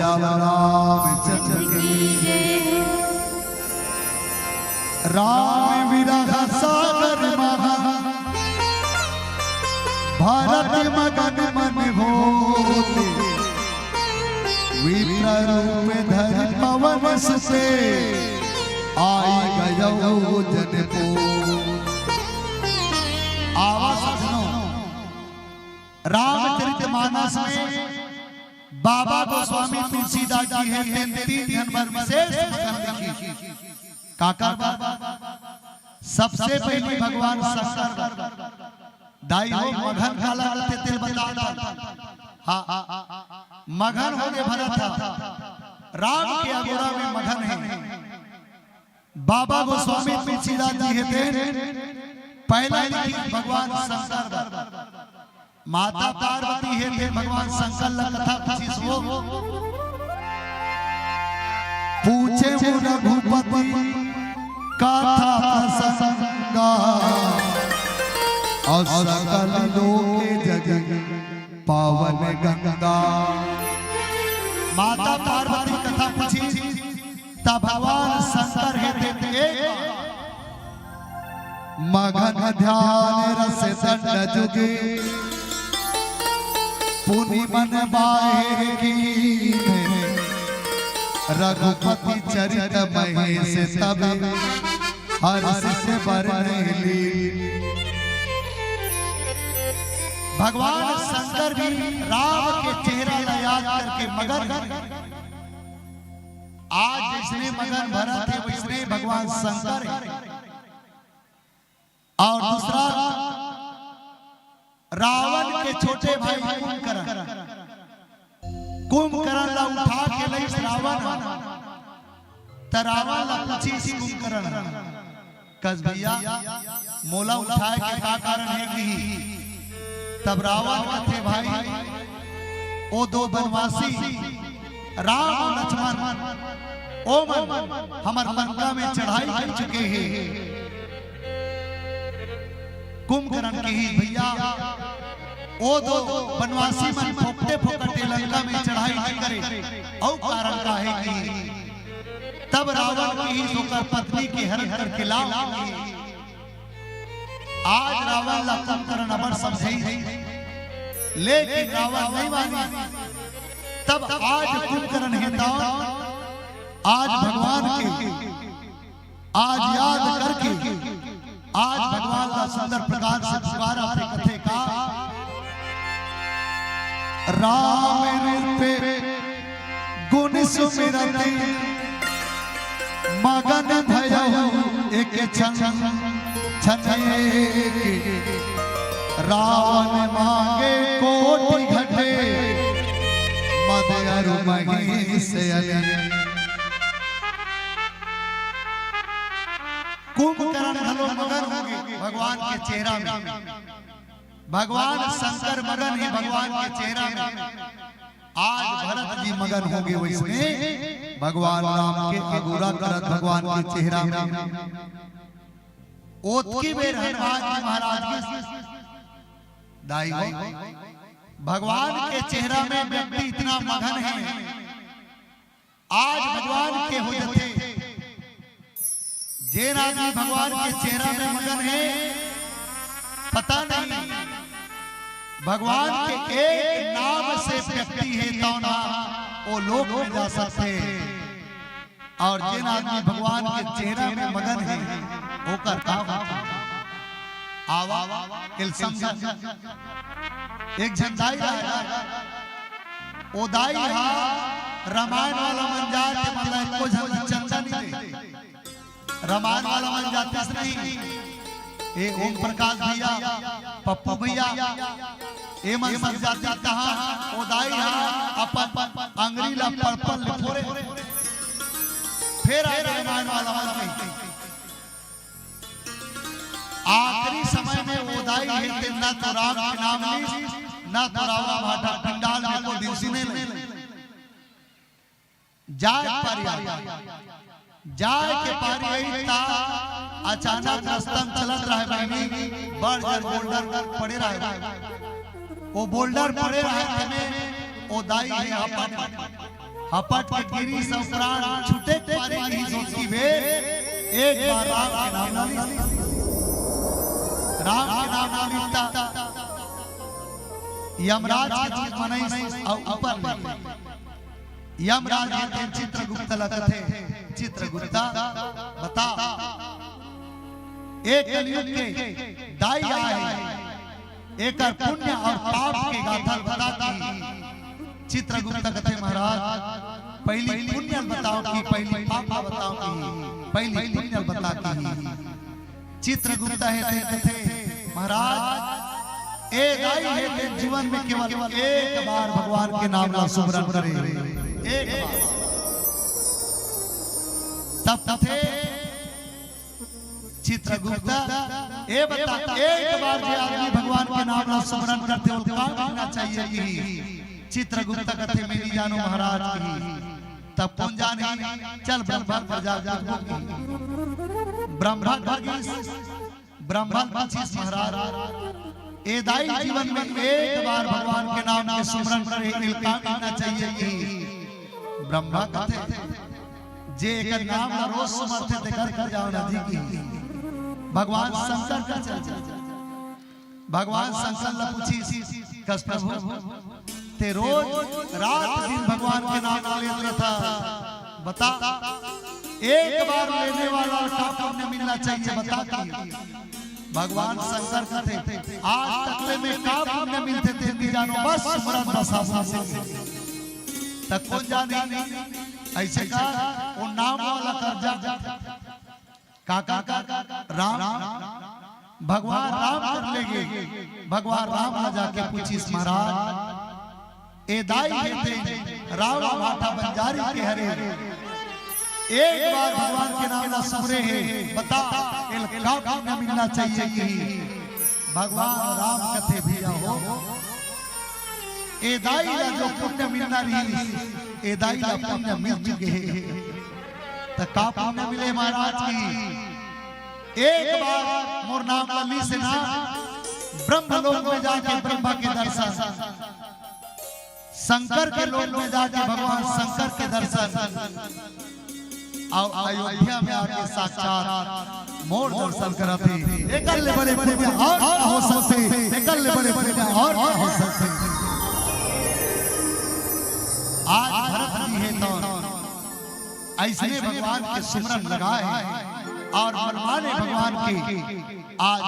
सियावर रामचंद्र की राम विरह सागर महा भारत मगन मन होते विप्र रूप धरि पवन से आई गयो जनपो। आवाज सुनो, रामचरितमानस में बाबा गोस्वामी तुलसीदास जी है 3 जनवर विशेष मगन लिखी। काका सबसे पहले भगवान शंकर दाई हो मगन काला करते तिल बता हाँ मगन होने भरा था। राम के अगोरा में मगन है। बाबा गोस्वामी तुलसीदास जी है पहला लिखी भगवान शंकर। माता पार्वती है भगवान शंकर कथा पूछी सो पूछे रघुपति कथा प्रसंगा और सकल लोक जग पावन गंगा। माता पार्वती कथा पूछी तब भगवान शंकर है मगन ध्यान रस दंड जुगे पुनि मन बाहे की रघुपति चरित महेश तब हर्ष से बरनेली। भगवान शंकर भी राम के चेहरा याद करके मगन। आज जिसने मगन भरा थे वैसने भगवान शंकर है। और दूसरा रावण के छोटे भाई कुंभकर्ण ला उठा के लई रावण तरावा ला पूछी कुंभकर्ण कस भैया मोला उठाए के का कारण है कि तब रावण कथे भाई ओ दो बनवासी राम लक्ष्मण ओ मन हमार लंका में चढ़ाई कर चुके हैं। कुंभकर्ण के ही भैया ओ दो बनवासी मन फोकते फोकते लंका में चढ़ाई नहीं करे और कारण का है कि तब रावण की ही सोकर पत्नी के हरण करके लाओ। आज रावण ला कुंभकर्ण अबर समझे लेकिन रावण नहीं मानी। तब आज कुंभकर्ण है आज भगवान के आज याद करके आज भगवान का सुंदर प्रकार से पुकारा अपने कथे का राम रूपे गुण सुमिरते मगन भयो एक क्षण रावण मांगे कोटि घटे मद अरु महीस कुंभकर्ण हलो मगन होंगे भगवान के चेहरा में। भगवान शंकर मगन है भगवान के चेहरा में। आज भरत जी मगन होंगे वैसने भगवान राम के अगोरा करत भगवान के चेहरा में। ओतकी बेर हनुमान जी महाराज की दाई हो भगवान के चेहरा में व्यक्ति इतना मगन है। आज भगवान के हो जाते जे आदमी भगवान के चेहरा में मगन है पता नहीं भगवान के एक नाम से व्यक्ति है तो ना वो लोग में जा सकते और जिन आदमी भगवान के चेहरा में मगन है वो करता आवा किल समझा एक झंडाई रहा ओ दाई हा रामायण वाला मन जाते मतलब को झंडा चंदा नहीं दे रामायण वाला मन जाते नहीं ए ओम प्रकाश भैया पप्पू भैया ए मन सब जाते कहां ओ दाई हा अपन अंग्रेजी ला पर्पल लिखोरे फिर आए रामायण वाला मन आखिरी समय में वो दाई है ना तो राम के नाम ली ना तो रावण भाटा पंडाल में को दिवसी ने जाए के पारी आई ता अचानक रास्तम चलत रहे बहनी बड़ जर बोल्डर पड़े रहे वो बोल्डर पड़े रहे में ओ दाई है अपन हपट के गिरी सब प्राण छूटे पारे की सोच की भेद एक बार राम के नाम ना लिखता यमराज की चीज मनाई और ऊपर यमराज के चित्रगुप्त लगते चित्रगुप्ता बता एक कलयुग के दाई आए एक पुण्य और पाप के गाथा बता की चित्रगुप्त कहते महाराज पहली पुण्य बताओ कि पहली पाप बताओ कि पहली पुण्य बता की चित्रगुप्त है कहते महाराज ए दाई है कि जीवन में केवल एक बार भगवान के नाम का सुमरन करे एक बार तब थे चित्रगुप्त ए बता एक बार जो आदमी भगवान के नाम का सुमरन करते हो क्या करना चाहिए कि चित्रगुप्त कहते मेरी जानो महाराज की तब कौन जाने चल ब्रह्मा पर जा ब्रह्मा बंशीस महाराज ए दाई जीवन में एक बार भगवान के नाम के सुमरन करे क्या करना चाहिए कि ब्रह्मा कहते जे एक नाम का रोज सुमरते देखकर कर जाओ ना जी की भगवान शंकर का चल भगवान शंकर ला पूछी कस प्रभु ते रोज रात दिन भगवान के नाम लेते था बता एक बार लेने वाला का पुण्य मिलना चाहिए बता भगवान शंकर कहते आज तकले में का पुण्य मिलते थे नहीं जानो बस सुमरन बसा से तक कौन जाने ऐसे का वो नाम वाला कर जा का राम भगवान राम कर लेंगे भगवान राम आ जाके पूछिस महाराज ए दाई थे राम भाटा बंजारी के हरे एक बार भगवान के नाम ला सुमरे है बता का पुण्य मिलना चाहिए कि भगवान राम कथे भी हो ए दाई ला जो पुण्य मिलना रही ए दाई ला पुण्य मिल चुके हैं तो का पुण्य मिले महाराज की एक बार मोर नाम ली से ना ब्रह्म लोक में जाके ब्रह्मा के दर्शन शंकर के लोक में जाके भगवान शंकर के दर्शन और अयोध्या में आके साक्षात मोर दर्शन करते एकल ले बड़े पुण्य और हो सकते एकल ले बड़े पुण्य और हो सकते आज भरत जी है तो ऐसे भगवान के सिमरन लगाए और मनमाने भगवान के आज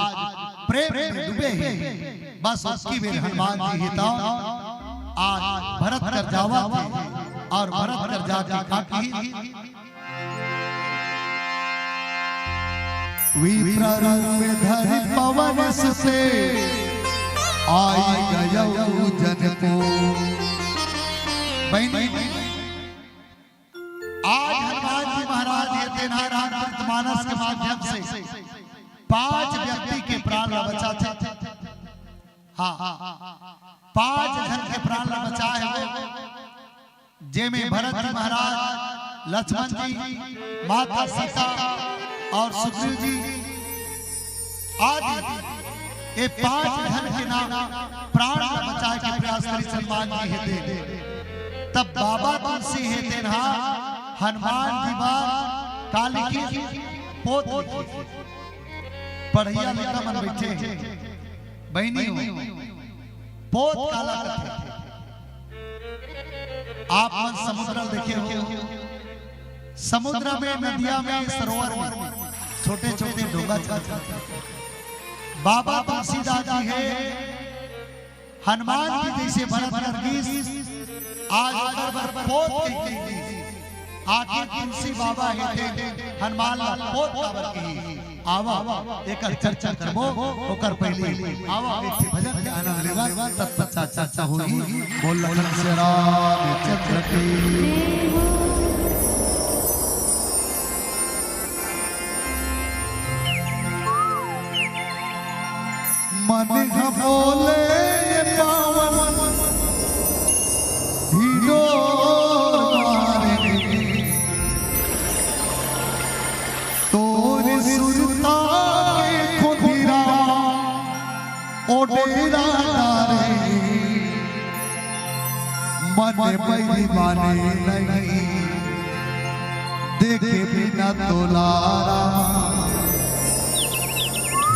प्रेम में डूबे हैं बस उसकी भी हनुमान जी है तो आज भरत कर जावा और भरत कर जाके खाकी विप्ररूप धरि पवन से आई गयो जन को आज हनुमान जी महाराज ये तेनालीराम मानस के माध्यम से 5 व्यक्ति के प्राण बचा थे हाँ 5 जन के प्राण बचा है जेमे भरत जी महाराज लक्ष्मण जी माता सीता और सुग्रीव जी आदि ये 5 जन के नाम प्राण बचाए के प्रयास करी सलमान जी हेते तब बाबा तुलसी हेते ना हनुमान जी बात काली की पोत पढ़िया लिखा मन बैठे बहनी पोत काला आप मन समुद्र देखे हो समुद्र में नदिया में सरोवर में छोटे छोटे डोंगा चलते बाबा तुलसीदास जी है हनुमान जी जैसे भरत नरगिस आज पोत आखिर तुलसी बाबा है हनुमान ला पोत काबर की आवा एक चर्चा करबो ओकर पहले आवा एक भजन के आनंद लेवा तत्पश्चात चर्चा होगी बोल लखन से राम चंद्र की मन बोले पावन हीरो सुरता के खुदिरा ओडेरा रे मन पैरी माने नहीं देखे बिना तोलारा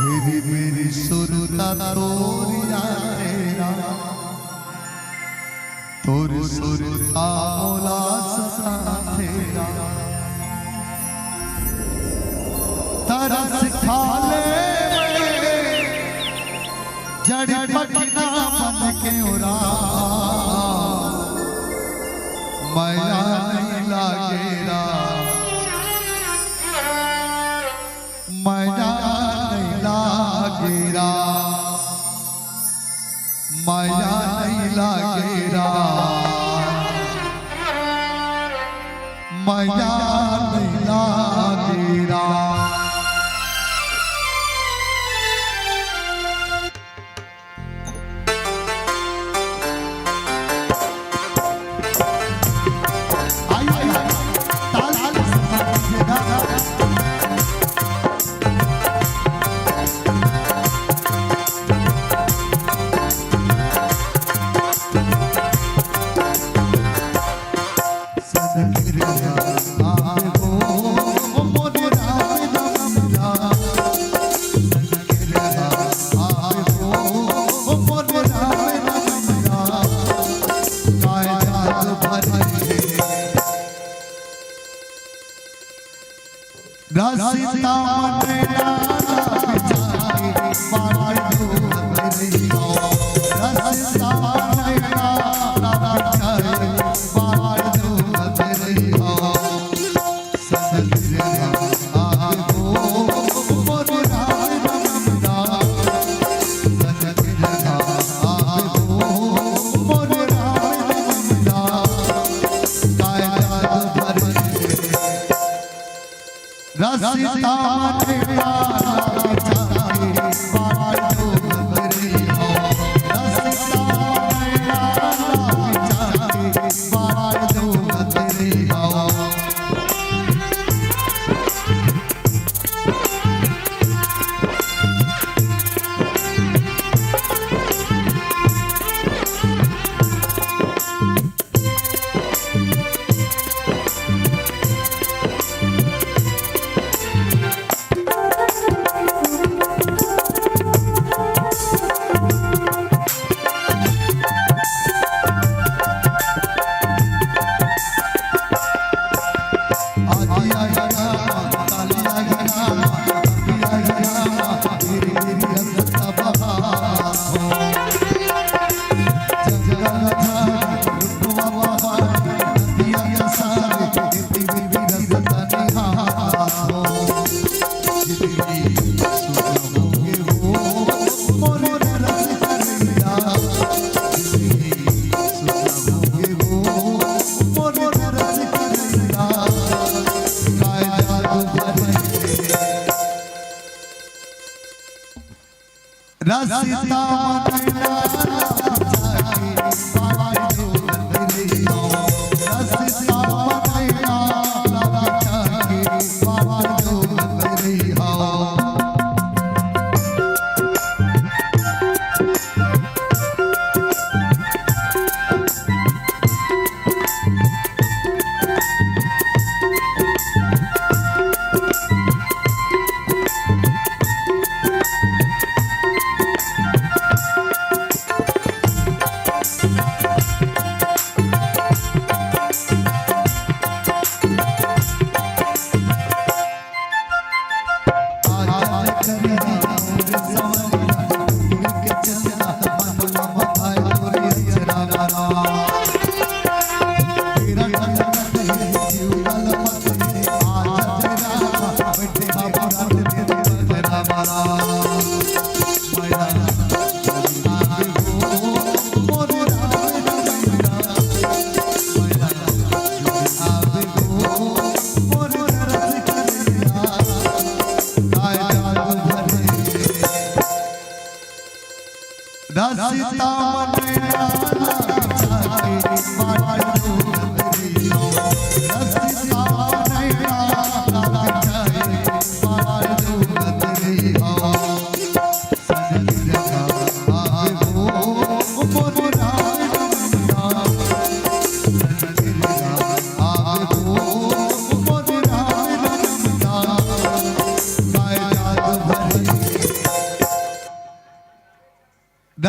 मेरी मेरी सुरता तोरिया तेरा तोर सुरता मोला सता तेरा तरस खा ले जड़ पटना बन के उड़ा माया नहीं लागेरा माया नहीं लागेरा माया नहीं लागेरा माया नहीं लागेरा रसिता मनेला बिचारी बाल दूध रही हो रसिता मनेला बिचारी बाल दूध रही हो सदगुरु आपको मोर राम सदगुरु आपको मोर राम कायदा भर रसिता मनेला बिचारी बाल दूध रही हो रसिता मनेला बिचारी बाल दूध रही हो रसिता मनेला बिचारी बाल दूध रही हो रसिता मनेला बिचारी बाल दूध रही हो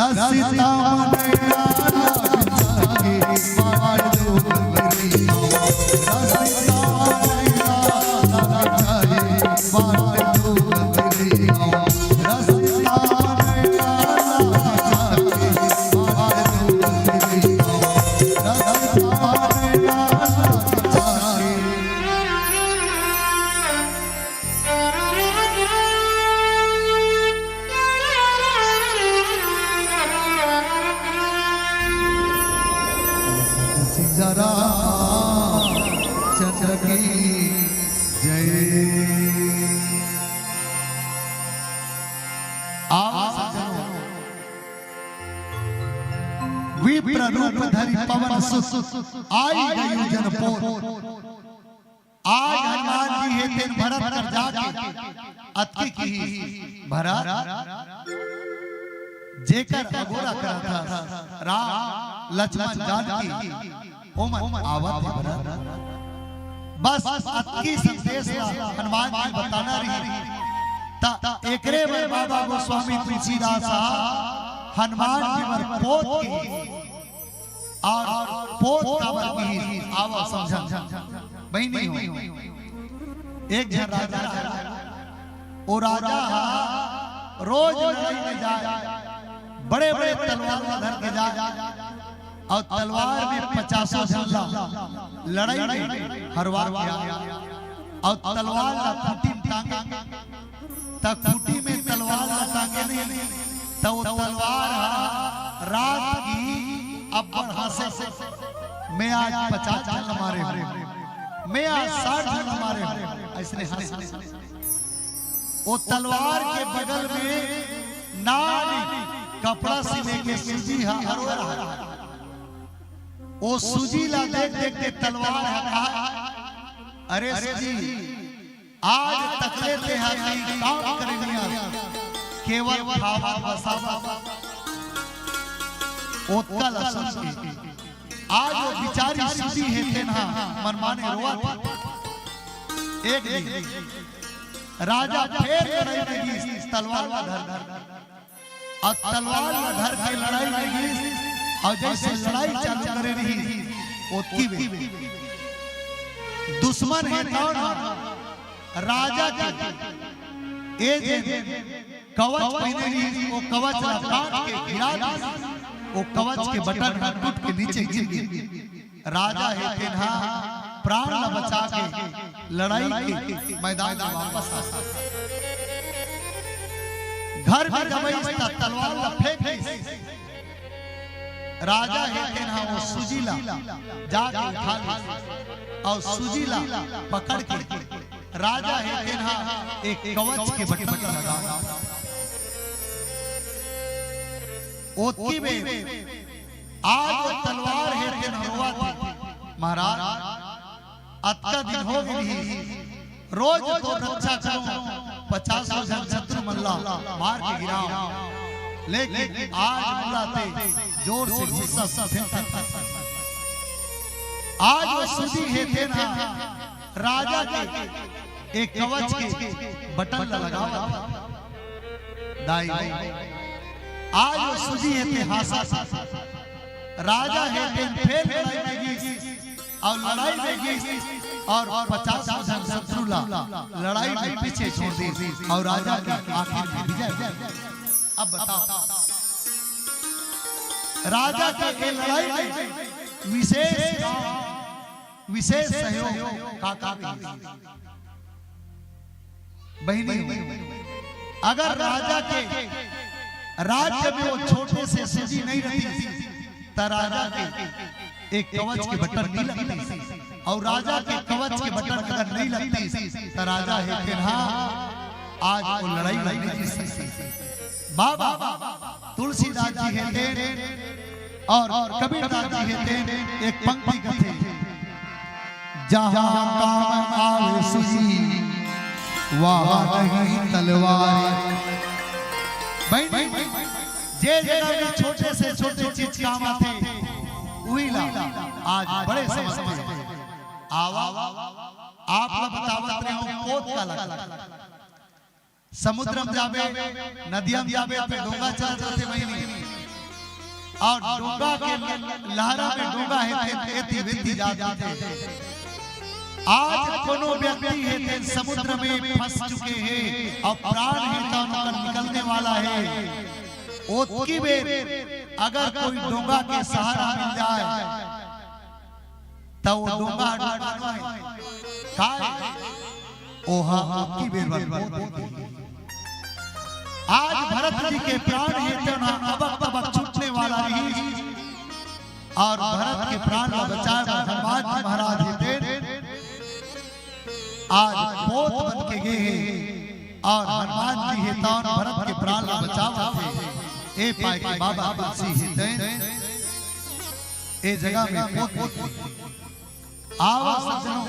रसिता मनैया लागे बाड़ दो बदरिया रसिता मनैया लागे बाड़ दो बदरिया रसिता मनैया लागे बाड़ दो बदरिया रसिता मनैया लागे जरा चंद्र की जय। विप्र रूप धरि पवन सुत आई गई जन पोर। आज हनुमान जी है तेन भरत कर जाके अति की भरत जेकर अगोरा करता राम लक्ष्मण जानकी ओमन आवत भरत। बस अति संदेश हनुमान जी बताना रही ता एकरे में बाबा गोस्वामी तुलसीदास हनुमान जी वर पोत की और पोत का वर की आवा समझा बहनी हो। एक जन राजा ओ राजा रोज लड़ाई में जाए बड़े बड़े तलवार धर के जाए और तलवार में 50 जन लड़ाई में हरवा गया और तलवार ला खूंटी टांगे तब खूंटी में तलवार ला टांगे नहीं तो वो तलवार रात की अब्बर हंसे मैं आज 50 जन मारे मैं आज 60 जन मारे ऐसे हंसे। वो तलवार के बगल में नानी कपड़ा सिले के सूजी हरो रहा वो सूजी ला देख देख के तलवार है अरे सूजी आज तकले ते हाथी काम करनिया केवल खावा बसावा ओतल असंस्कृति आज वो बिचारी सूजी है थे ना मनमाने रोआ एक दिन राजा फिर लड़ाई लगी तलवार ला धर और तलवार ला धर के लड़ाई लगी और जैसे लड़ाई चालू करे रही ओतकी वे दुश्मन है कौन राजा के ए कवच पहने रही वो कवच ला काट के गिरा दी वो कवच के बटन टूट के नीचे गिर गए। राजा है तेन्हा प्राण ला बचा के लड़ाई के मैदान में वापस आ घर में जब तलवार ला फेंक दी राजा है तेन्हा वो सुजीला जाके उठा ली और सुजीला पकड़ के राजा है तेन्हा एक कवच के बटन लगा ओतकी में आज तलवार है तेन्हा हुआ थी महाराज अतका दिन हो गई रोज तो रक्षा करो 50 जन शत्रु मल्ला मार के गिराओ लेकिन आज बुलाते जोर से गुस्सा आज वो सूजी है थे ना राजा के एक कवच के बटन लगावा दाई आज वो सूजी है थे हासा राजा है थे फिर लड़ाई लगी और लड़ाई लगी और 50 जन शत्रु लड़ाई में पीछे छोड़ दी और राजा के आखिर में विजय। अब बताओ राजा के लड़ाई में विशेष सहयोग का बहनी अगर राजा के राज्य में वो छोटे से सूजी नहीं रहती तो राजा के एक कवच के बटन नहीं लगती और राजा के कवच के बटन अगर नहीं लगती तो राजा है फिर हाँ आज वो लड़ाई नहीं सकती। बाबा तुलसीदास जी है और कबीरदास जी है एक पंक्ति कहते जहां काम आवे सूजी वहां नहीं तलवार। जे जगह छोटे से छोटे चीज काम आते वही ला आज बड़े समझते आवा आप लोग बतावत रहे हो कोत का लगा समुद्रम जाबे नदियम जाबे पे डोंगा चल जाते महीने और डोंगा के लहरा में डोंगा है एती वेती जाते थे। आज कोनो व्यक्ति है ते समुद्र में फंस चुके हैं और प्राण है तो उनका निकलने वाला है। ओत की बेर अगर कोई डोंगा के सहारा मिल जाए तो वो डोंगा डूबना है काय ओहा की बेर आज भरत जी के प्राण है तो ना अबक तबक छूटने वाला नहीं। और भरत के प्राण को बचाए हनुमान जी महाराज थे आज पोत बन के गए हैं और हनुमान जी है तो भरत के प्राण को बचावा थे। ए पाए के बाबा तुलसी है ए जगह में पोत आवा सज्जनों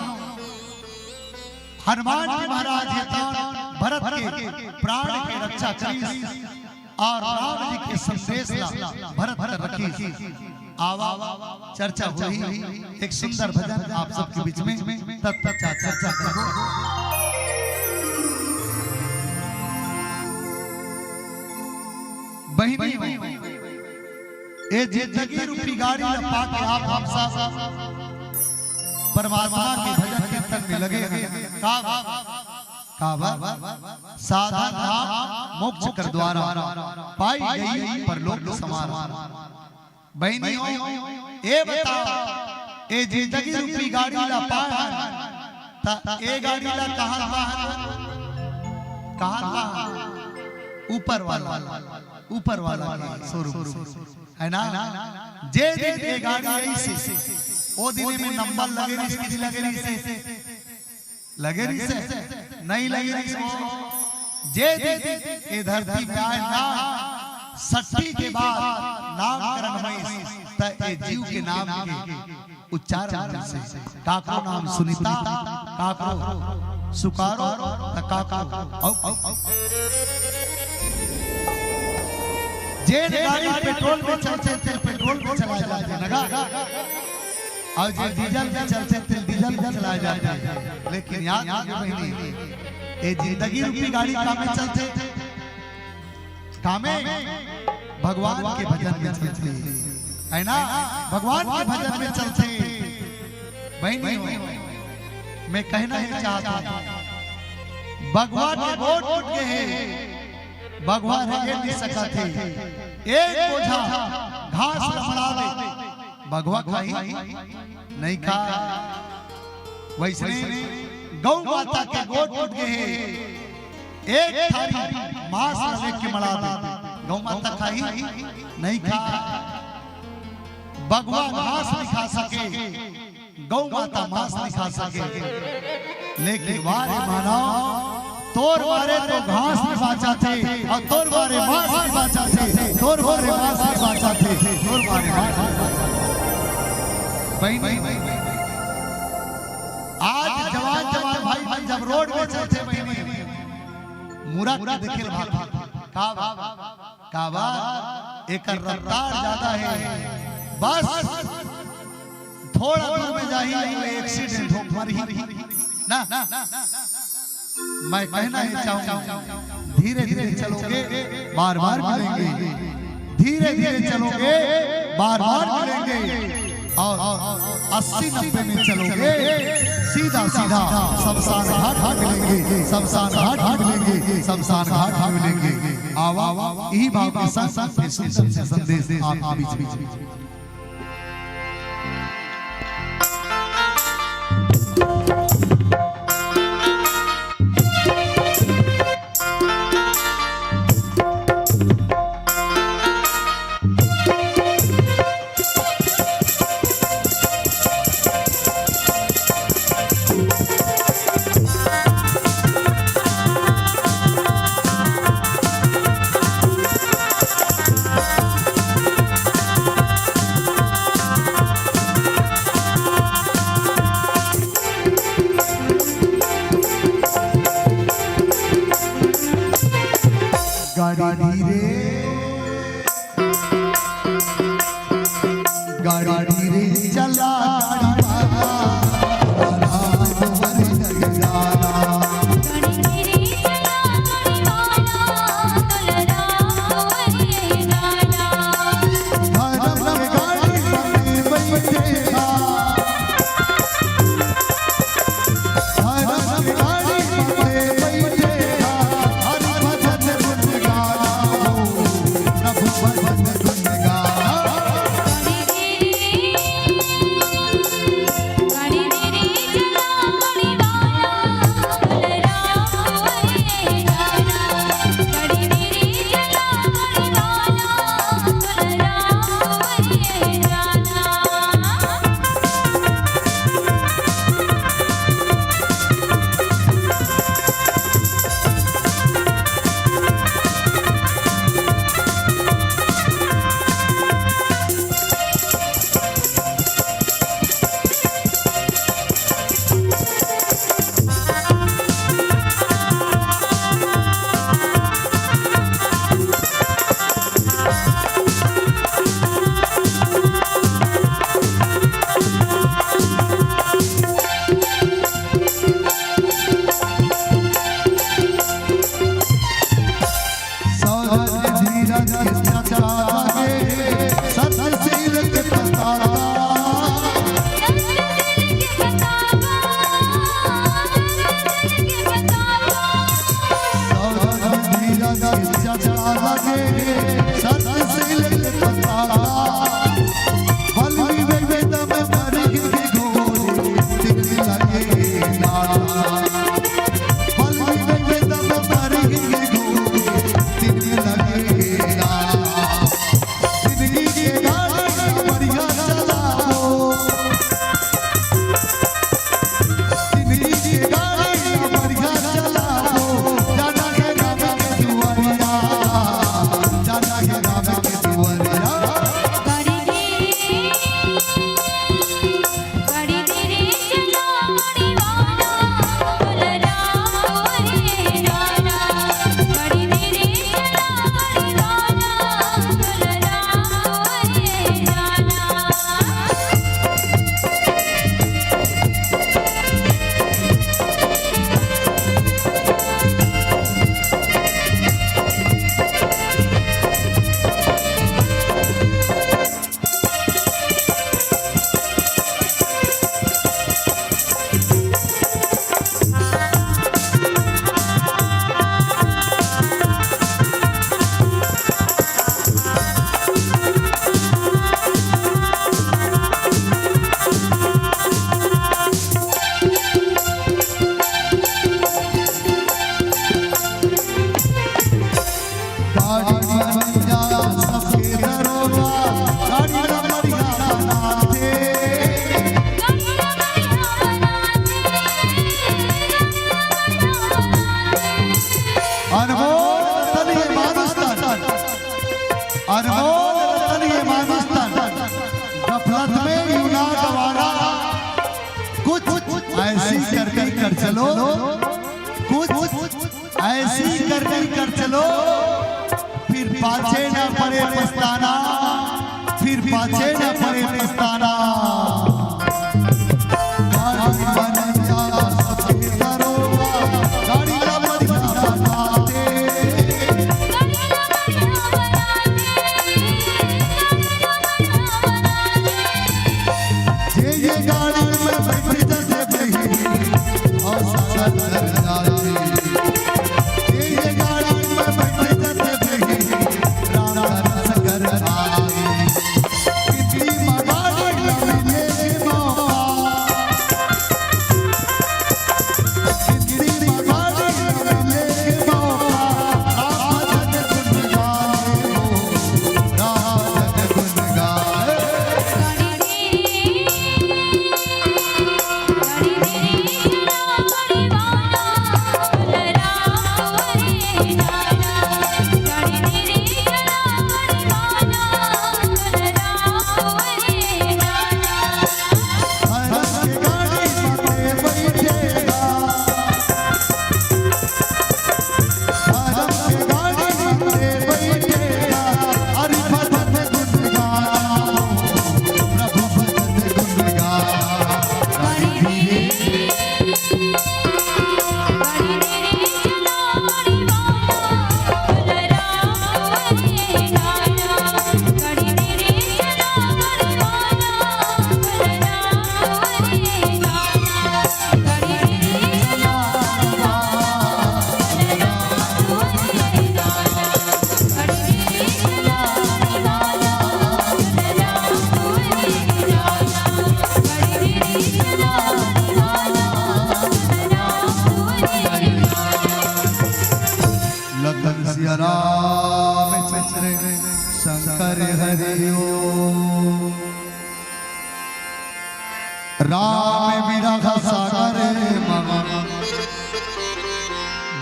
हनुमान जी महाराज है तो भरत के प्राण की रक्षा करी और राम जी के संदेश ला भरत रखी। आवा चर्चा हुई एक सुंदर भजन आप सबके बीच में तब तक चर्चा करो। बहिनी ए जिंदगी रूपी गाड़ी लपा के आप हम सब परमात्मा के भजन कीर्तन में लगे हैं। साधन नाम मोक्ष कर द्वारा पाई गई परलोक समार। बहनियों ए बताओ ए जिंदगी रूपी गाड़ी ला पाया ता ए गाड़ी ला कहां ऊपर वाला स्वरूप है ना। जे दिन ए गाड़ी ऐसे ओ दिन में नंबर लगे नहीं नहीं लगे जे दिन ए धरती पे आए ना सट्टी के बाद नामकरण में त ए जीव के नाम के उच्चारण से काको नाम सुनीता काको सुकारो त काको जे गाड़ी पेट्रोल पे चलते थे पेट्रोल पे चला जाते लगा और जो डीजल पे चलते थे डीजल पे चला जाते। लेकिन याद बहनी ए जिंदगी रूपी गाड़ी कामे चलते कामे भगवान के भजन में चलते है ना। भगवान के भजन में चलते बहनी मैं कहना ही चाहता हूं भगवान के गोद टूट गए हैं भगवान ये नहीं सका थे एक बोझा घास लमड़ा दे भगवा खाई नहीं खा। वैसे गौ माता के गोद टूट गए हैं एक थाली मांस लेके मड़ा दे गौ माता खाई नहीं खा। भगवा घास नहीं खा सके गौ माता मांस नहीं खा सके। लेकिन वारे मानो तोर मारे तो घास नहीं बाचा थे और तोर मारे मांस नहीं बाचा थे तोर मारे मांस नहीं बाचा थे तोर मारे बहनी आज जवान भाई जब रोड पे चलते बहनी मुरा देखे काबा एक रफ्तार ज्यादा है बस थोड़ा दूर में जाइए एक्सीडेंट हो मरी ना मैं कहना ही चाहूंगा धीरे धीरे चलोगे बार बार मिलेंगे धीरे धीरे चलोगे बार बार मिलेंगे और 80-90 में चलोगे सीधा सीधा शमशान घाट मिलेंगे शमशान घाट मिलेंगे शमशान घाट मिलेंगे। आवा यही भाव के साथ संदेश आप बीच गाड़ी रे चला घर ऐसी कर चलो, कुछ ऐसी कर चलो, फिर पाछे न पड़े पछताना, फिर पाछे न पड़े पछताना। रामचंद्र शंकर हरि ओम। राम विरह सागर मगन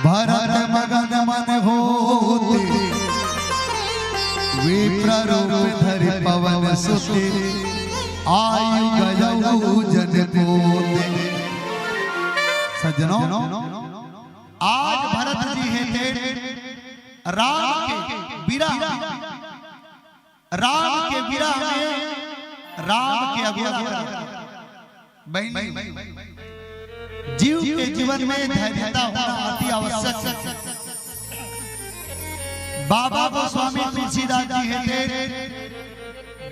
भरत मगन मन होते, विप्र रूप धरि पवन सुते, आयु गयौ जन कोते। सज्जनों, आज भरत जी है राम के विरह, राम के विरह में राम के अगुआ जीव के जीवन में धैर्यता होना अति आवश्यक। बाबा गोस्वामी तुलसीदास जी है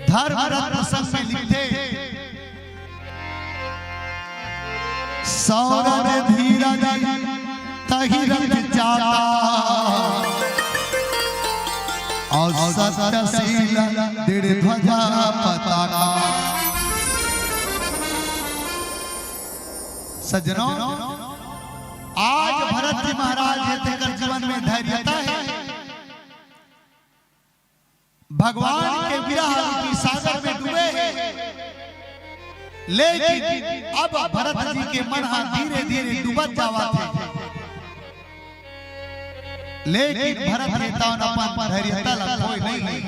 धर्म रत्न संग में लिखते, सौरभ धीरज तहि रख जाता, और सत्यशील दृढ़ ध्वजा पताका। सज्जनों, आज भरत जी महाराज हेतेकर जीवन में धैर्यता है। भगवान के विरह की सागर में डूबे हैं, लेकिन अब भरत जी के मन धीरे धीरे डूबत जावा थे। लेकिन भरत नेता अपन धैर्यता कोई नहीं।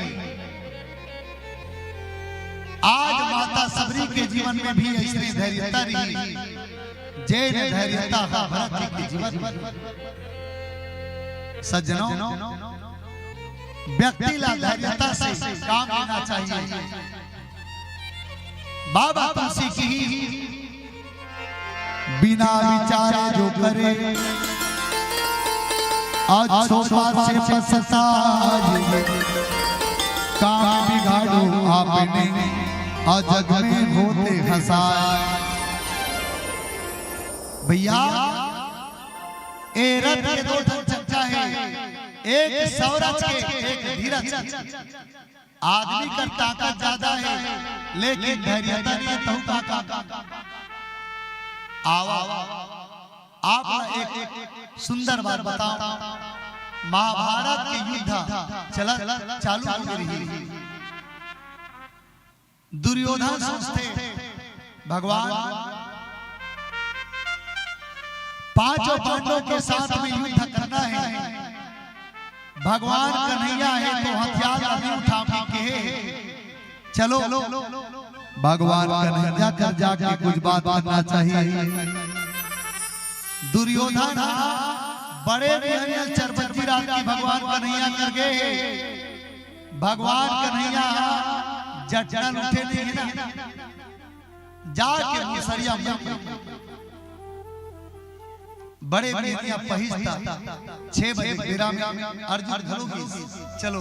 आज माता सबरी के जीवन में भी ऐसी धैर्यता रही, जैन धैर्यता भरत जी के जीवन में। सज्जनों, व्यक्ति ला धैर्यता से काम लेना चाहिए। बाबा तुलसी की बिना विचारे जो करे, अच्छो बात से पछताए, काम बिगाड़ो आपने, अजग में होते हंसाए। भैया, ए रथ के दो चक्का है, एक सौरज के एक धीरज। आदमी का ताकत ज्यादा है, लेकिन धैर्यता नहीं तो आप एक सुंदर बात बताओ। महाभारत के युद्ध चालू हो रही है। दुर्योधन सोचते भगवान पांचों पांडवों के साथ में युद्ध करना है। भगवान कन्हैया है तो हथियार नहीं उठा के चलो। भगवान कन्हैया कर जाके कुछ बात करना चाहिए। दुर्योधन बड़े चरबजी रात की भगवान कन्हैया कर गए। भगवान कन्हैया जटन उठे नहीं है ना, जाके मुसरिया बड़े बेटियां पहिस्ता 6 बजे बेरा में अर्जुन घरोगी चलो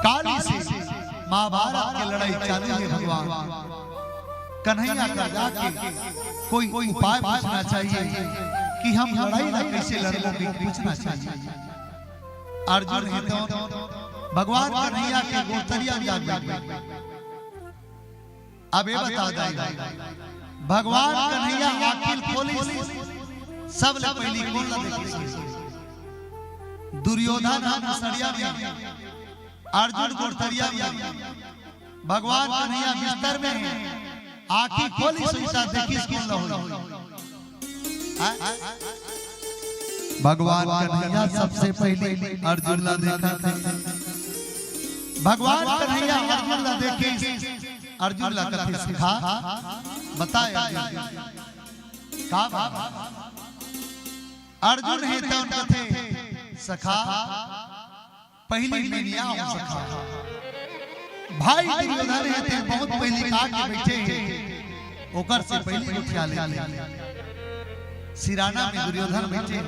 काली से महाभारत की लड़ाई चालू है। भगवान कन्हैया का जाके कोई उपाय पूछना चाहिए कि हम लड़ाई ना कैसे लड़ोगे, पूछना चाहिए। अर्जुन है तो भगवान कन्हैया के गोतरिया जाग गए। अब ये बता जाए भगवान कन्हैया आखिर खोली सब ले पहली कौन ला देखी दुर्योधन सड़िया में अर्जुन गोतरिया में भगवान कन्हैया बिस्तर में आखिर खोली सुनता देखी कौन ला हो। भगवान कन्हैया सबसे पहले अर्जुन ला देखा था। भगवान कन्हैया अर्जुन ला देखे अर्जुन ला कथे सिखा बताया का अर्जुन है तो कथे सखा पहली मिनिया सखा भाई दुर्योधन है ते बहुत पहली का के बैठे ओकर से पहली उठा ले सिराना में दुर्योधन बैठे।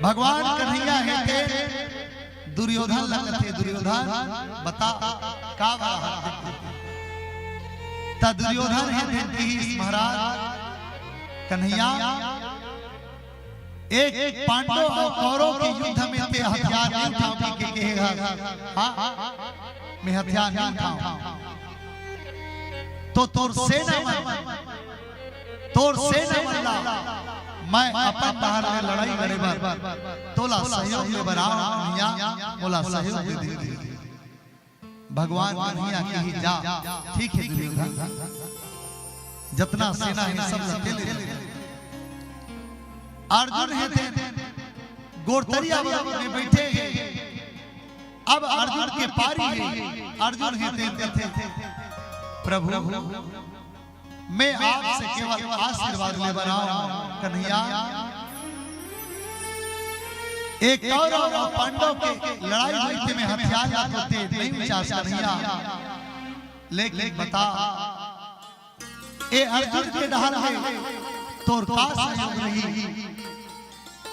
भगवान कन्हैया है के दुर्योधन लगते दुर्योधन बता का ता दुर्योधन है कि महाराज कन्हैया एक पांडव और कौरव के युद्ध में ते हथियार नहीं उठाओ के कहेगा हां मैं हथियार नहीं उठाऊं तो तोर सेना मल्ला मैं अपन बाहर में लड़ाई करे बार तोला सहयोग ले बनाओ कन्हैया मोला सहयोग दे दे। भगवान कन्हैया की जा ठीक है दुर्योधन जितना सेना है सब अकेले अर्जुन है थे गोरतरिया में बैठे हैं। अब अर्जुन के पारी है अर्जुन है थे प्रभु मैं आपसे केवल आशीर्वाद ले बनाऊं कन्हैया एक कौरव और पांडव के लड़ाई हुई में हथियार होते नहीं विचार कन्हैया लेकिन बता ए अर्जुन के ढाल है तोर का सहयोग नहीं।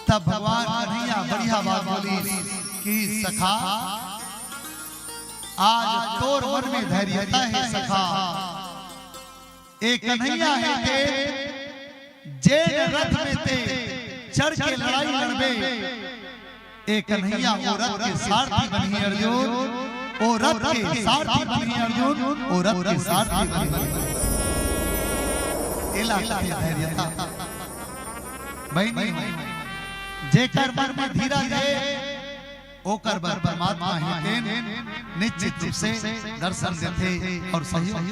तब भगवान कन्हैया बढ़िया बात बोली कि सखा आज तोर मन में धैर्यता है सखा एक कन्हैया है के जे रथ में ते चढ़ के लड़ाई लड़बे एक कन्हैया ओ रथ के सारथी बनी अर्जुन ओ रथ के सारथी बनी अर्जुन ओ रथ के सारथी बनी एला के धैर्यता भाई नहीं जेकर मन में धीरज है ओकर बर परमात्मा ही के निश्चित रूप से दर्शन देते और सहयोग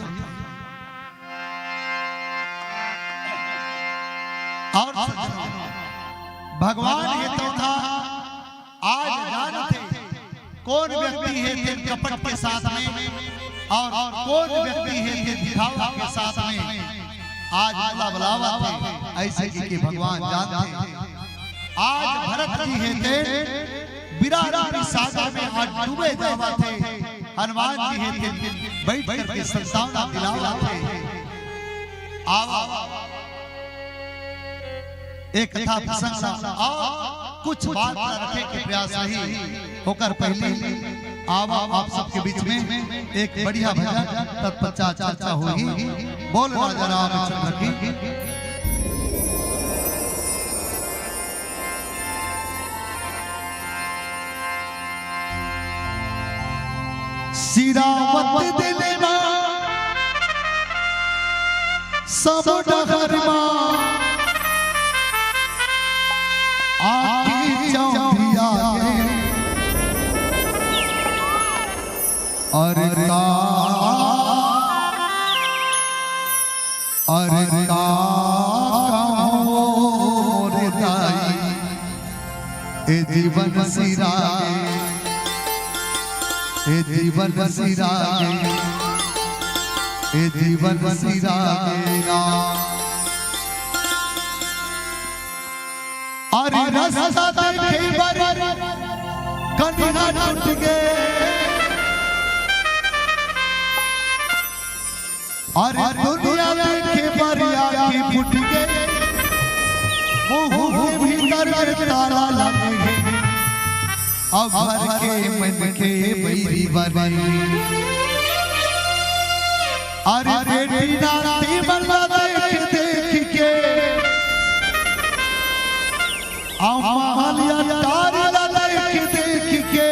और भगवान ये तो था आज जानते कौन व्यक्ति है थे कपट के साथ में और कौन व्यक्ति है थे दिखावा के साथ में आज अल्लाह बुलावा थे ऐसे कि भगवान जानते आज भरत जी है थे विराट की सागर में आज डूबे जावा थे हनुमान जी है थे बैठ करके संतावना दिलावा थे आवा एक कथा प्रसंग कुछ बात रखे के प्रयास नहीं होकर पहले आवा आप सबके बीच में एक बढ़िया भजन तत्पश्चात चर्चा होगी। बोल राजा रामचंद्र की सिरावत दिलना सब डगरमा आखी चौधिया अरे रे दाई ए जीवन सिरागे ए जीवन सिरागे ए जीवन सिरागे के अरे दुनिया देखे बरिया की फुट के मुंह भीतर ताला लगे अब घर के मन के बैरी बनी अरे बेटी नाती बना देख देख के महलिया तारा देख देख के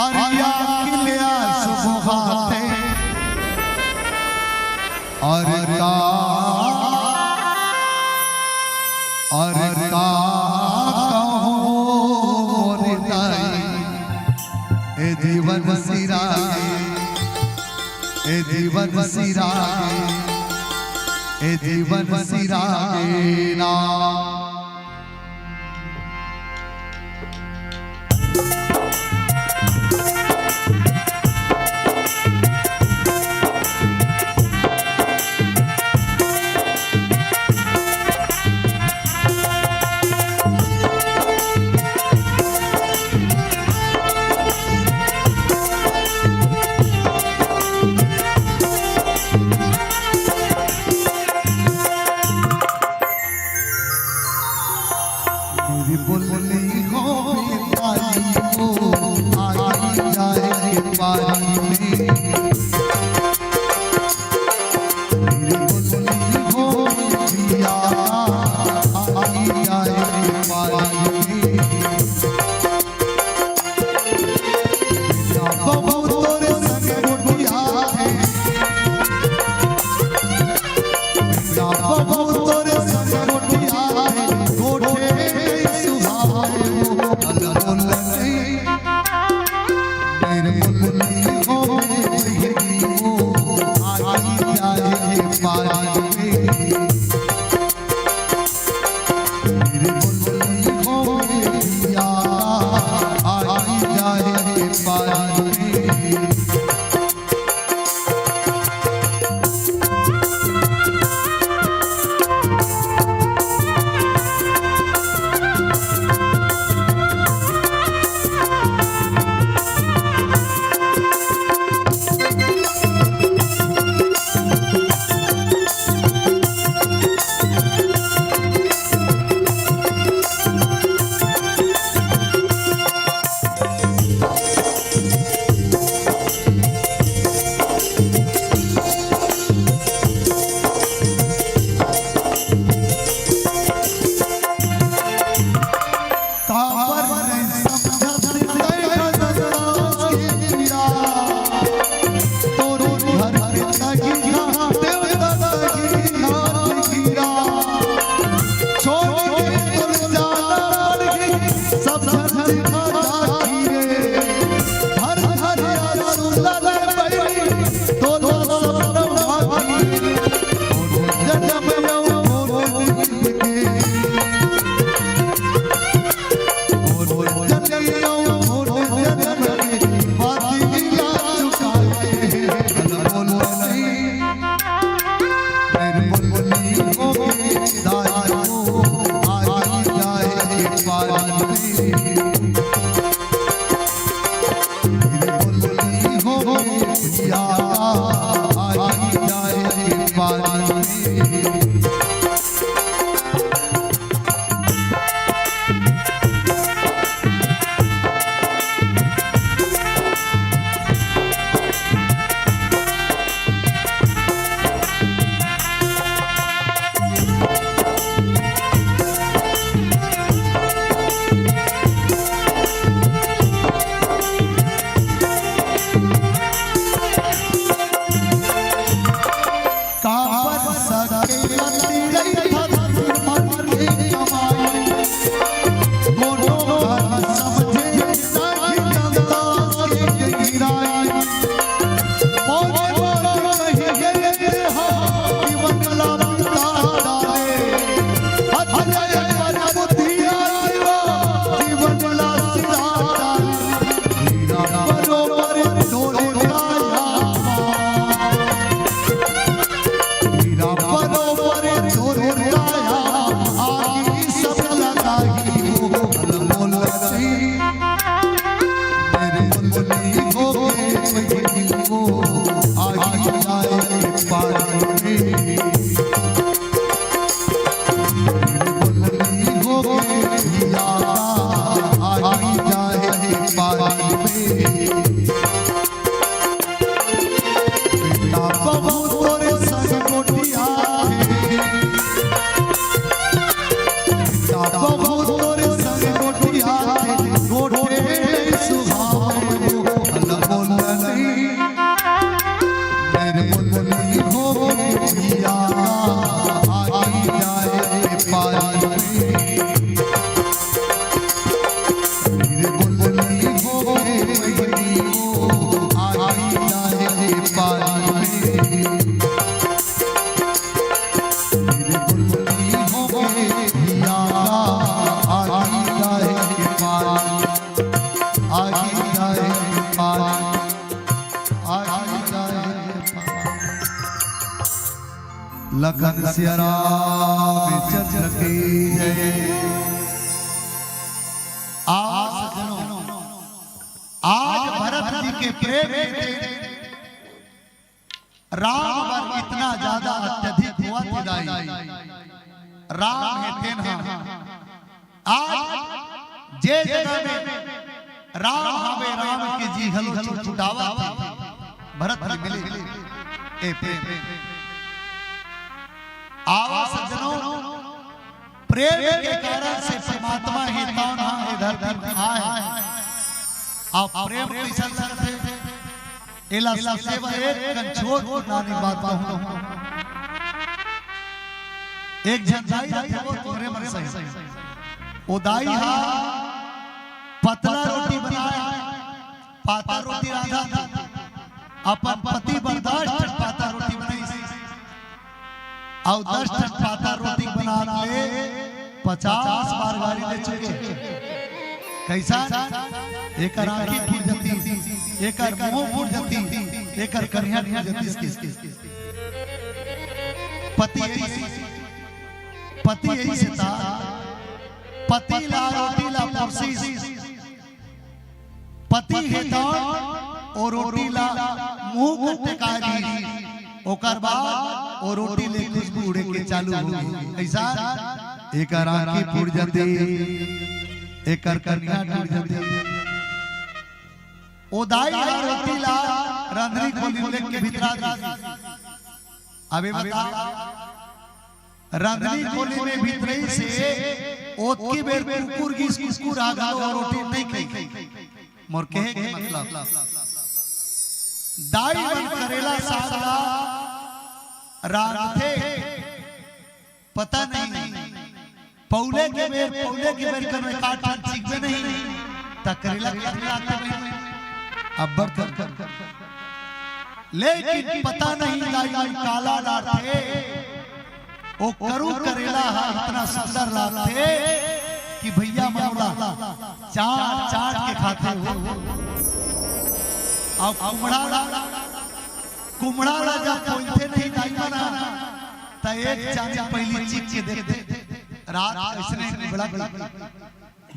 अरिया किलिया सुबहाते और का कहूँ ए जीवन सिरा ए जीवन सिरा ए जीवन सिरा ना बोली हो पारी हो आई जाए पारी में बोली हो पिया आई जाए पारी में बाबू तोरे संग रोटिया है बाबू तोरे संग रोटिया है गोठे लखन सिया रामचंद्र की जय। आज सज्जनों, आज भरत जी के प्रेम में राम पर इतना ज्यादा अत्यधिक हुआ थिदाई। राम है तेन्हा आज जे जगह में राम हवे राम के जी हलो छुटावा भरत जी मिले ए प्रेम। आओ सज्जनों, प्रेम के कारण से परमात्मा ही ताना इधर आए। आप प्रेम कैसा लगते एला सबसे एक कंछोट नानी बात कहूं। एक जनजाई रहते वो तोरे मन सही उदाई हा पतला रोटी बनाया, पाता रोटी रांधा अपन पति बर्दाश्त पाता रोटी बनाई और 10 टन पाता रोटी बना ले 50 बार गाड़ी ले चुके। कैसा एक आंखी फूट जाती, एक मुंह फूट जाती, एक कन्हैया फूट जाती। पति यही से था, पति ला रोटी ला परसी, पति है दौड़ और रोटी ला मुंह कटकारी, ओकर बाद और रोटी ले खुशबू उड़े के चालू हो गई। ऐसा एक आंखी फूट जाती, एक कन्हैया टूट जाती। ओदाई रोटी ला रंधरी खोली ले के भीतरा दी। अबे बता रंधरी खोली में भीतरी से ओत की बेर कुकुर की कुकुर आ गया और रोटी नहीं खाई। मोर कहे के मतलब दाई बन करेला सागला रांधे पता नहीं पौले के बेर कर काट ठीक में नहीं तकरेला काटते नहीं अब्बर कर लेकिन पता नहीं दाई काला लाते ओ करू करेला इतना सुंदर लाते कि भैया मौला चाट के खाते हो। अब कुमड़ा जब पहुंचे नहीं दाई बना तो एक चाची पहली चीख के देखते रात ऐसने बड़ा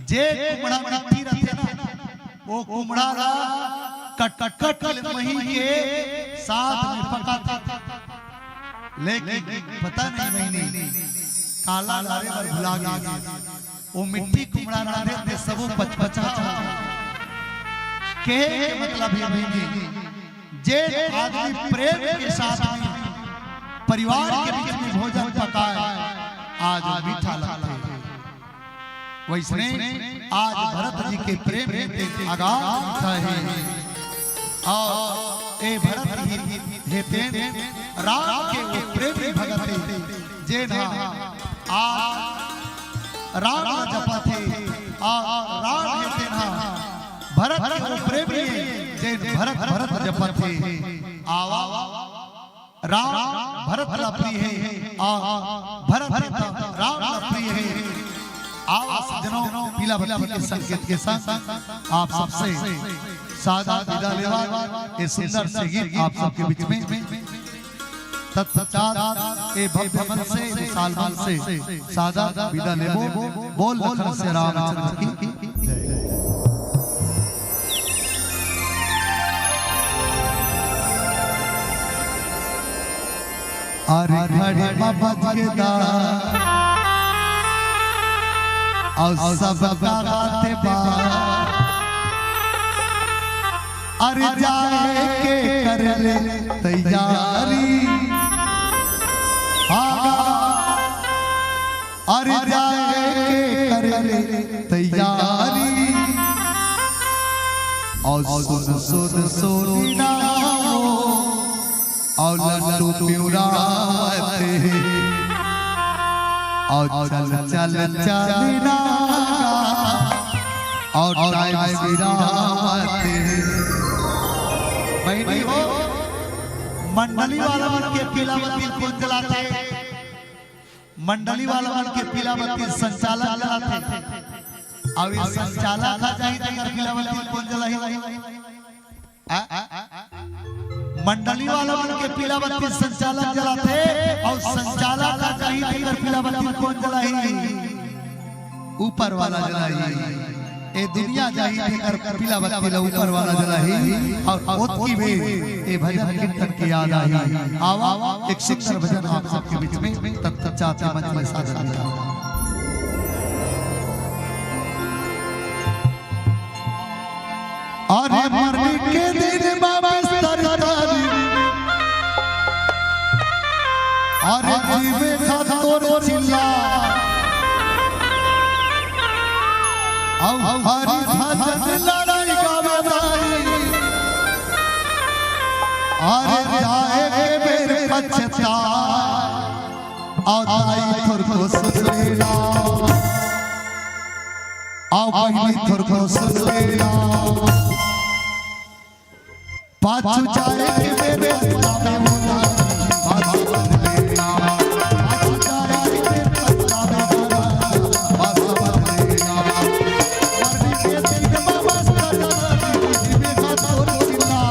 जे कुमड़ा मिट्टी रहते ना वो कुमड़ा ला कट मही के साथ में पकाता, लेकिन पता नहीं काला लारे पर भुला गया। वो मिट्टी कुमड़ा लारे दे सबो पचपचा के मतलब ये नहीं जे आदमी प्रेम के साथ में परिवार के बीच में भोजन पकाए आज मीठा लगता है। वैसने आज भरत जी के प्रेम में आगाज है और ए भरत जी हेते राम के वो प्रेमी भगत जे ना आज राम जपते राम हेते ना भरत के वो प्रेमी जे भरत जपते आवा राम भरत ला प्रिय है भरत राम ला प्रिय है। आप सज्जनों पीला भक्ति के संकेत के साथ आप सबसे सादा विदा लेवा ये सुंदर से गीत आप सबके बीच में तत्पश्चात ए भव्य मन से विशाल मन से सादा विदा लेबो। बोल लखन से रामचंद्र की जय। अरे घड़ी बज के दा और सब गाते बा अरे जाए के कर ले तैयारी अरे जाए के कर ले तैयारी और सुन सोना और लड्डू प्यूराते और चल चलना और टाइम सिराते बहनी हो मंडली वाला मन के पीलावती कौन चलाते, मंडली वाला मन के पीलावती संचालक चलाते। अब इस संचालक का चाहिए अगर पीलावती कौन चलाई मंडली वाला बन के पीला बत्ती संचालक जलाते और संचालक का कहीं नहीं पीला बत्ती कौन जलाई? ऊपर वाला जलाई। ए दुनिया जाही कर पीला बत्ती ला ऊपर वाला जलाई और ओत की वे ए भजन कीर्तन की याद आई। आवा एक शिक्षक भजन आप सबके बीच में तब चाचा मंच में सादर किया। अरे मरने के दिन बाबा सरदारी अरे जीवे खातोर चिल्ला औ हरि भजन लड़ाई गावे दाई अरे जाए के मेरे पछता औ दाई थोर को सुसलेला औ बहिनी थोर को सुसलेला पाछू जाए के मेरे पछतावे होना पाछू बदलेला पाछू जाए के मेरे पछतावे होना पाछू बदलेला मरने के दिन बाबा सरदारी जीवे खातोर चिल्ला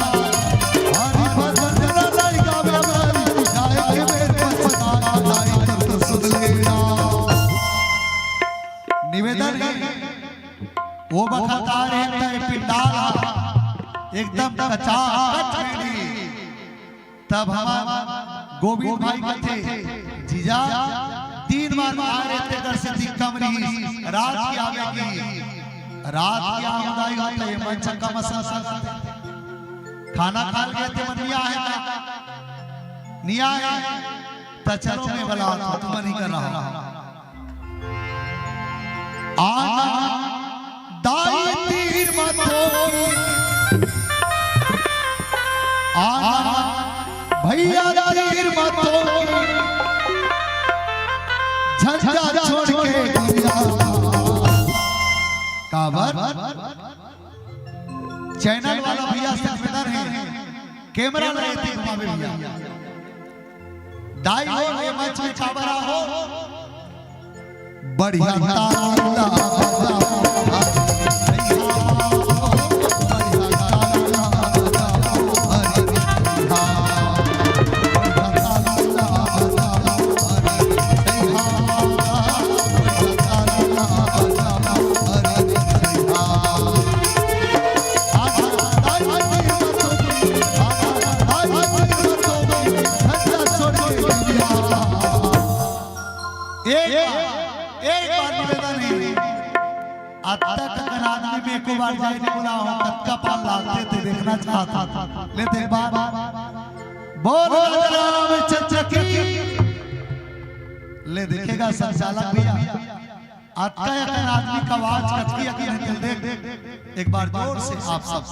हरि भजन लड़ाई गावे दाई जाए के मेरे पछतावे दाई तो सुधलेला। निवेदन वो बखातार है पिंडाल एकदम कचाकच रेडी। तब हम गोविंद भाई कहते जीजा 3 बार आ रहे थे घर से कमरी रात की आवेगी रात की आमदाई होते है मंच का मसा खाना खा गए थे मन निया है निया है तो चलो मैं बोला तुम नहीं कर रहा आना दाई तीर मत आना भैया तीर मत झंझा छोड़ के दुनिया काबर चैनल वाला भैया सेक्रेटर है कैमरा लगाते घुमावे भैया दाई हो ये मंच में काबरा हो बढ़िया ताला एक बार निवेदन है अब तक अगर आदमी में एक बार जाए नहीं बोला हो तब का पाल लाते थे देखना चाहता था लेते एक बार बोलो रामचंद्र की ले देखेगा संचालक भैया आता है अगर आदमी का आवाज कचकी अकेले दिल देख एक बार जोर से आप सब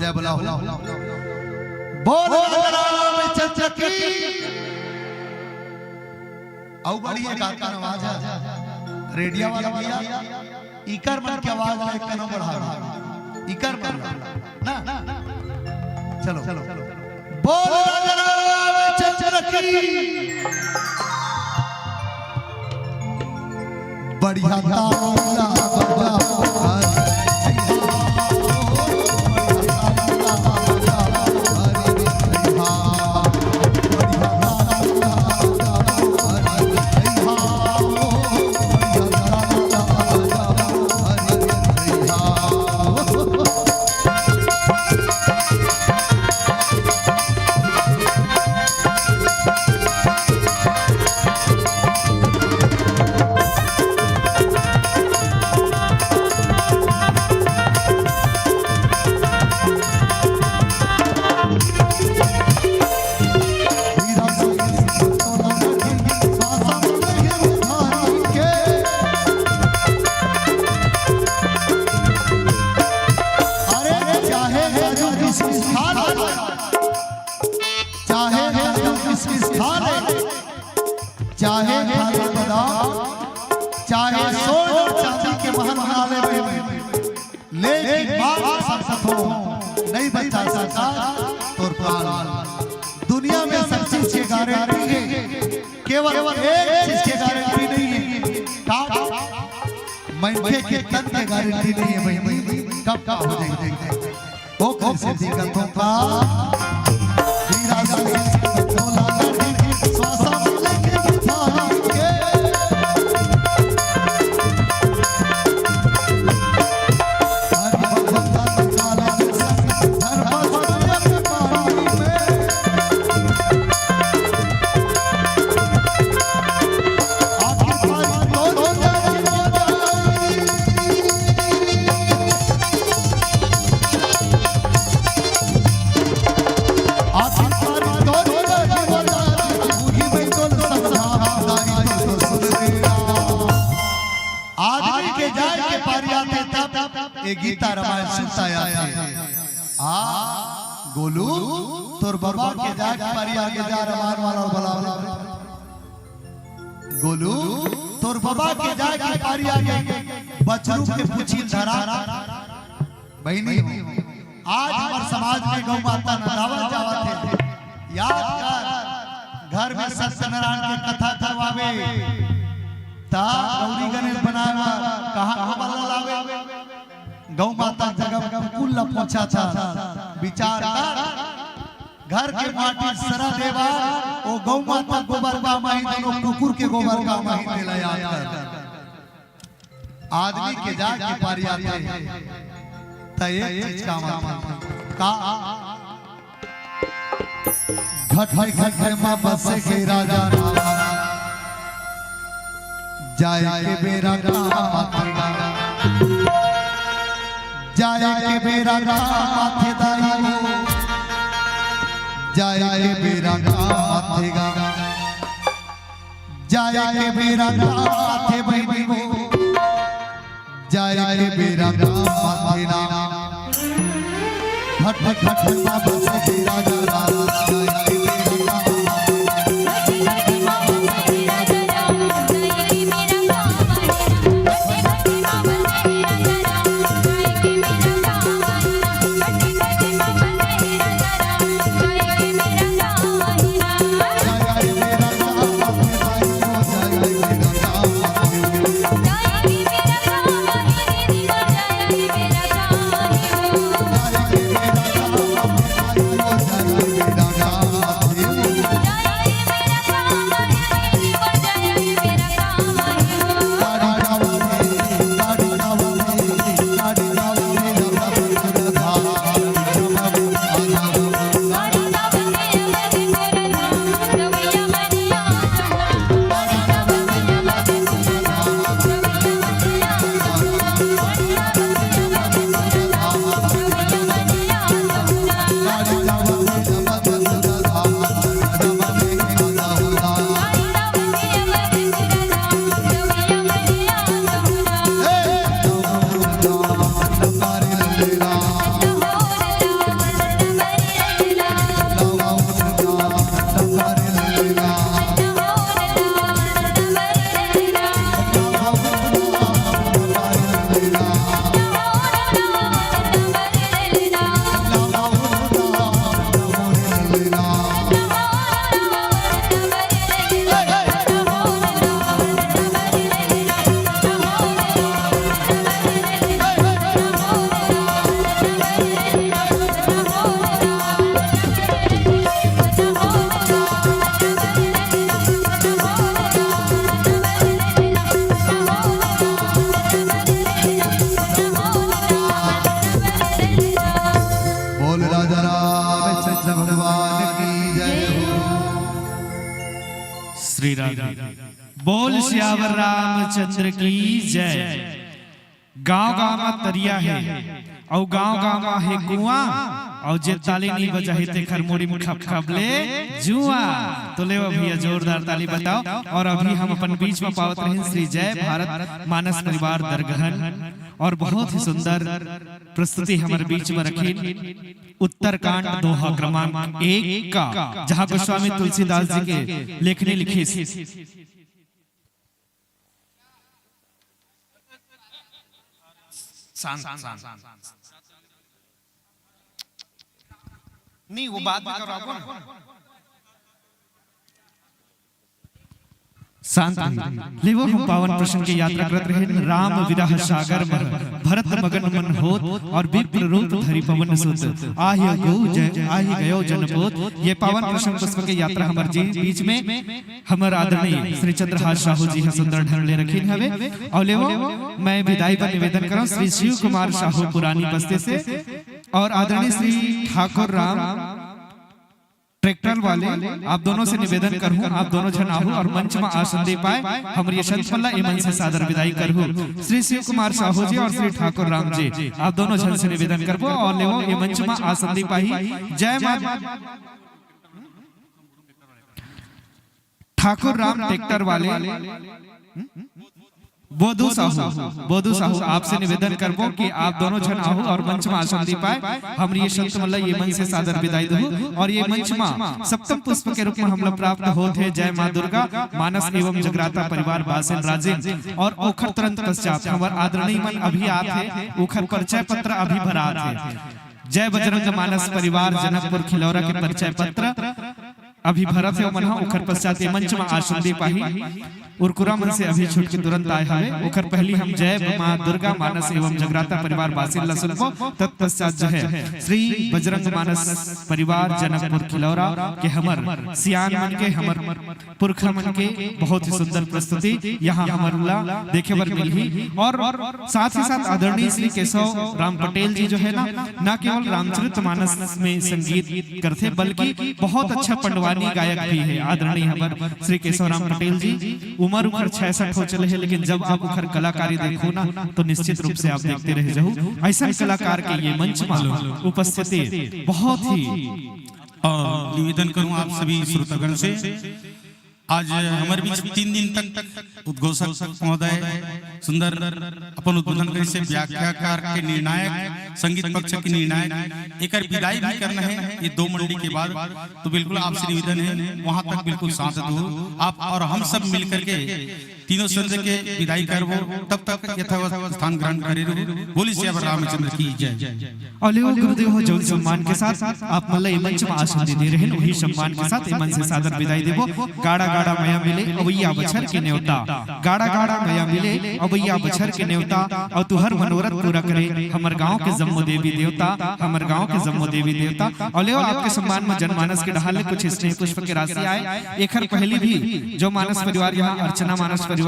जय बोला बोलो रामचंद्र की औ बड़ी एक आवाज है रेडियो वाला भैया इकर मन की आवाज है एक कनो बढ़ा इकर मन ना चलो बोलो रामचंद्र की बढ़िया ताला बजा चाहे खाली बादाम चाहे सोने और चांदी के महल बना ले लेकिन बात सच हो नहीं बचा सकता तो प्राण दुनिया में सब चीज की गारंटी है केवल एक चीज की गारंटी नहीं है काट मनखे के तन की गारंटी नहीं है भाई कब हो जाएगी वो कैसे दिक्कतों का आते तब ये गीता रामायण सुनता आते आ गोलू तोर बाबा के जाके पारी आगे जा रामायण वाला बोला गोलू तोर बाबा के जाके पारी आगे बचरू के पूछी धरा बहनी आज हमारे समाज में गौ माता नदावल जावत है याद कर घर में सत्यनारायण की कथा करवावे ता गौरी गणेश बनावा कहां वाला लावे गौ माता जगह कुल्ला पहुंचा था विचार कर घर के माटी सरा देवा ओ गौ माता गोबर का माही दोनों कुकुर के गोबर का माही देला याद कर आदमी के जाके पारी आते एक चीज का घट घट घर में बसे के राजा जाए के बेरा माथेगा जाए के बेरा माथे दाई जाए के बेरा माथेगा जाए के बेरा माथे बहनी जाए के बेरा माथे ना घट घट घट बाबा से राजा राजा श्री राम बोल श्यावर रामचंद्र की जय। गांव गांव में तरिया है और गांव गांव में है कुआं और जे ताली नहीं बजाही ते खरमोड़ी में खप खप ले जुआ। तो ले भैया जोरदार ताली बताओ। और अभी हम अपन बीच में पावत रहे श्री जय भारत मानस परिवार दरगहन और बहुत ही सुंदर प्रस्तुति हमारे बीच में रखी उत्तरकांड दोहा क्रमांक 1 का, जहां गोस्वामी तुलसीदास जी के लेखनी लिखी नहीं वो बात में करो आपको शांत ले वो हम पावन प्रसंग की यात्रा करत रहे। राम विरह सागर में भरत मगन मन होत और विप्र रूप धरि पवन सुत आहि गयो जनपोत। ये पावन प्रसंग पुष्प की यात्रा हमार जी बीच में हमार आदरणीय श्री चंद्रहास साहू जी सुंदर ढंग ले रखी हवे। और ले वो मैं विदाई पर निवेदन करूं श्री शिव कुमार साहू पुरानी बस्ती से और आदरणीय श्री ठाकुर राम ट्रैक्टर वाले आप दोनों से निवेदन करूं आप दोनों जन आहू और मंच में आसन दे पाए। हमारी यशंत मल्ला एमन से सादर विदाई करूं श्री शिव कुमार साहू जी और श्री ठाकुर राम जी आप दोनों जन से निवेदन करबो और लेवो ये मंच में आसन दे पाई। जय मां ठाकुर राम ट्रैक्टर वाले बोधू साहू आपसे निवेदन करबो कि आप दोनों जन आहू और मंच में आसन दी पाए। हम ये संत मल्ला ये मंच से सादर विदाई दहु और ये मंच में सप्तम पुष्प के रूप में हम लोग प्राप्त होते हैं। जय माँ दुर्गा मानस एवं जगराता परिवार बासेन राजेन और ओखर तुरंत पश्चात हमारे आदरणीय मन अभी आते ओखर परिचय पत्र अभी भरा थे। जय बजरंग मानस परिवार जनकपुर खिलौरा के परिचय पत्र अभी भरत है मन ओखर पश्चात मंच में आसन दे पाही उरकुरा मन से अभी छूट के तुरंत आए हवे। ओखर पहली हम जय मां दुर्गा मानस एवं जगराता परिवार बासिल्ला सुनबो। तत्पश्चात जो है श्री बजरंग मानस परिवार जनकपुर खिलौरा के हमर सियान मन के हमर पुरखा मन के बहुत ही सुंदर प्रस्तुति यहाँ हमरला देखे बर मिली। और साथ ही साथ आदरणीय श्री केशव राम पटेल जी जो है ना केवल रामचरितमानस में संगीत करते बल्कि बहुत अच्छा पंडवानी गायक भी है। आदरणीय हमर श्री केशव राम पटेल जी उम्र उखर 66 हो चले है, लेकिन जब आप उखर कलाकारी देखो ना तो निश्चित रूप से आप देखते रह जाओ। ऐसा कलाकार के ये मंच में उपस्थिति बहुत ही निवेदन करूं आप सभी श्रोतागण से। आज हमारे बीच 3 दिन तक उद्घोषक महोदय सुंदर अपन उद्बोधन करे से व्याख्याकार के निर्णायक संगीत पक्ष के निर्णायक एक विदाई भी करना है ये 2 मंडी के बाद। तो बिल्कुल आपसे निवेदन है वहां तक बिल्कुल शांत हो आप और हम सब मिलकर के तीनों संत के विदाई करबो तब तक यथावत स्थान ग्रहण करे रहो। बोली श्री रामचंद्र की जय। और गुरुदेव हो जो सम्मान के साथ आप मल्ला मंच में आसन दे रहे हैं वही सम्मान के साथ मन से सादर विदाई देबो। गाड़ा गाड़ा मया मिले अवैया बछर के न्योता गाड़ा गाड़ा मया मिले अवैया बछर के न्योता और तू हर मनोरथ पूरा करे हमर गांव के जम्मो देवी देवता हमर गांव के जम्मो देवी देवता। और ले आपके सम्मान में जनमानस के ढाले कुछ स्नेह पुष्प की राशि आए। एखर पहले भी जो मानस परिवार यहाँ अर्चना मानस परिवार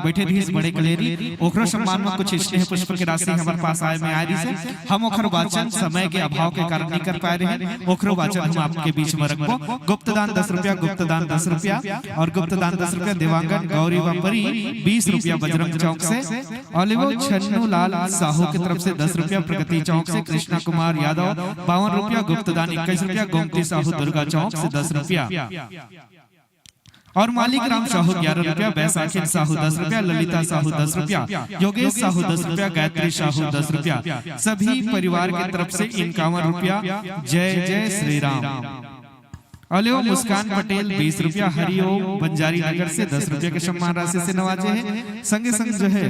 बैठे थे इस बड़े कलेरी ओखरो सम्मान में कुछ स्नेह पुष्प की राशि हमारे पास आए में आई से हम ओखर वाचन समय के अभाव के कारण नहीं कर पाए रहे। ओखरो वाचन हम आपके बीच में रखबो। गुप्तदान 10 रुपया गुप्तदान 10 रुपया और गुप्तदान 10 रुपया देवांगन गौरी वपरी 20 रुपया बजरंग चौक से और वो छन्नू लाल साहू की तरफ से 10 रुपया प्रगति चौक से कृष्णा कुमार यादव 52 रुपया गुप्तदान 21 रुपया गोमती साहू दुर्गा चौक से 10 रुपया और मालिक राम साहू 11 रुपया बैसाखी साहू 10 रुपया ललिता साहू 10 रुपया योगेश साहू 10 रुपया गायत्री साहू 10 रुपया सभी परिवार की तरफ से 51 रुपया। जय जय श्री राम। अलियो मुस्कान पटेल 20 रुपया हरिओम बंजारी नगर से 10 रुपया के सम्मान राशि से नवाजे हैं। संगे संग जो है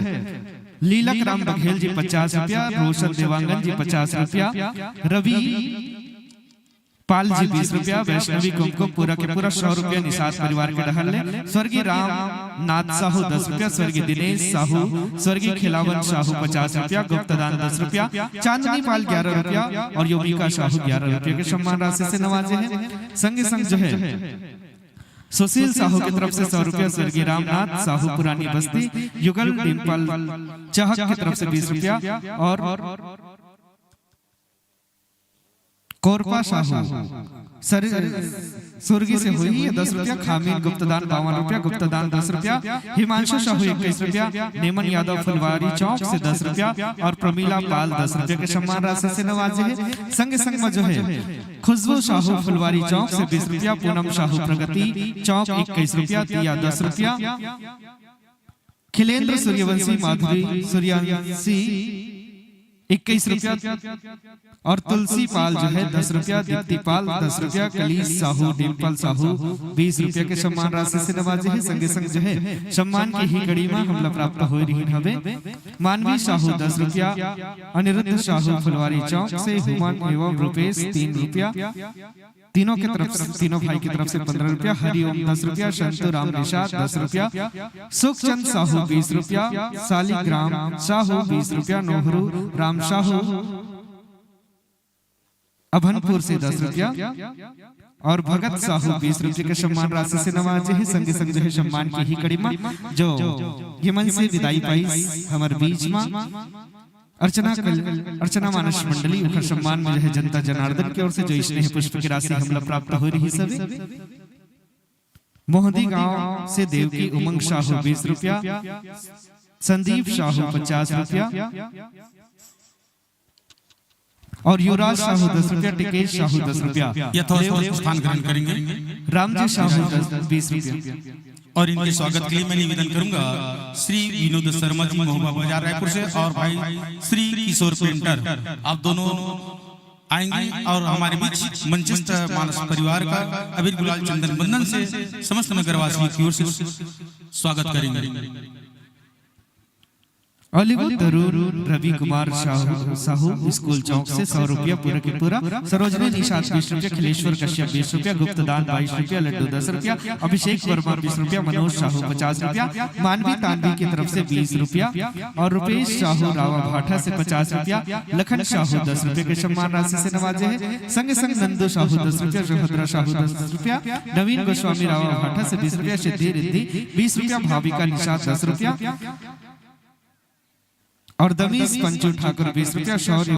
लीलक राम बघेल जी 50 रुपया रोशन देवांगन जी 50 रुपया रवि पाल जी 20 रुपया वैष्णवी कुमकुम पूरा के पूरा 100 रुपया निषाद परिवार के रहले। स्वर्गीय राम नाथ साहू 10 रुपया स्वर्गीय दिनेश साहू स्वर्गीय खिलावन साहू 50 रुपया गुप्तदान 10 रुपया चांदनी पाल 11 रुपया और योगिका साहू 11 रुपया के सम्मान राशि से नवाजे हैं। संगे संग जो है सुशील साहू की तरफ से 100 रुपया स्वर्गीय रामनाथ साहू पुरानी बस्ती युगल डिम्पल चहक की तरफ से 20 रुपया और कोरपा साहू स्वर्गीय से हुई है 10 रुपया खामिन गुप्तदान 52 रुपया गुप्तदान 10 रुपया हिमांशु साहू 21 रुपया नेमन यादव फुलवारी चौक से 10 रुपया और प्रमीला पाल 10 रुपया के सम्मान राशि से नवाजे हैं। संग संग में जो है खुशबू साहू फुलवारी चौक से 20 रुपया पूनम साहू प्रगति चौक 21 रुपया तिया 10 रुपया खिलेंद्र सूर्यवंशी माधवी सूर्यवंशी 21 रुपया और तुलसी पाल जो है 10 रुपया दीप्ति पाल 10 रुपया कलीस साहू डिम्पल साहू 20 रुपया के सम्मान राशि से नवाजे हैं। संगे संग जो है सम्मान की ही कड़ी में हमला प्राप्त हो रही हवे मानवी साहू 10 रुपया अनिरुद्ध साहू फुलवारी चौक से हुमान एवं रुपेश 3 रुपया तीनों की तरफ से तीनों भाई की तरफ से 15 रुपया हरिओम 10 रुपया शंतु राम निषाद 10 रुपया सुखचंद साहू 20 रुपया शालिग्राम साहू 20 रुपया नोहरू राम साहू अभनपुर से 10 रुपया और भगत साहू 20 रुपये के सम्मान राशि से नवाजे हैं। संगे संग जो है सम्मान की ही कड़ी में जो ये मन से विदाई पाई हमारे बीच में अर्चना मानस मंडली उनका सम्मान में जो है जनता जनार्दन की ओर से जो स्नेह पुष्प की राशि हमला प्राप्त हो रही सभी मोहदी गांव से देवकी उमंग साहू 20 रुपया संदीप साहू 50 रुपया और युवराज साहू 10 रुपया टिकेश साहू 10 रुपया यथोचित स्थान ग्रहण करेंगे। रामजी साहू 20 रुपया और इनके स्वागत के लिए मैं निवेदन करूंगा श्री विनोद शर्मा जी महोबा बाजार रायपुर से और भाई श्री किशोर पेंटर, आप दोनों आएंगे और हमारे बीच मंचस्थ मानस परिवार का अबीर गुलाल चंदन बंधन से समस्त नगरवासियों की ओर से स्वागत करेंगे। ऑलिवर तरूर रवि कुमार साहू स्कूल चौक से 100 रुपया पूरा के पूरा, सरोजनी निषाद 20 रुपया, खिलेश्वर कश्यप 20 रुपया, गुप्त दान 22 रुपया, लड्डू 10 रुपया, अभिषेक वर्मा 20 रुपया, मनोज साहू 50 रुपया, मानवी तानवी की तरफ से 20 रुपया और रुपेश साहू रावा भाटा से 50 रुपया, लखन साहू 10 रुपये के सम्मान राशि से नवाजे हैं। संग संग नंदू साहू 10 रुपया, सुभद्रा साहू 10 रुपया, नवीन गोस्वामी रावा भाटा से 20 रुपया, सिद्धि रिद्धि 20 रुपया, भाविका निषाद 10 रुपया और दमीश पंचू ठाकुर 20 रुपया, शौर्य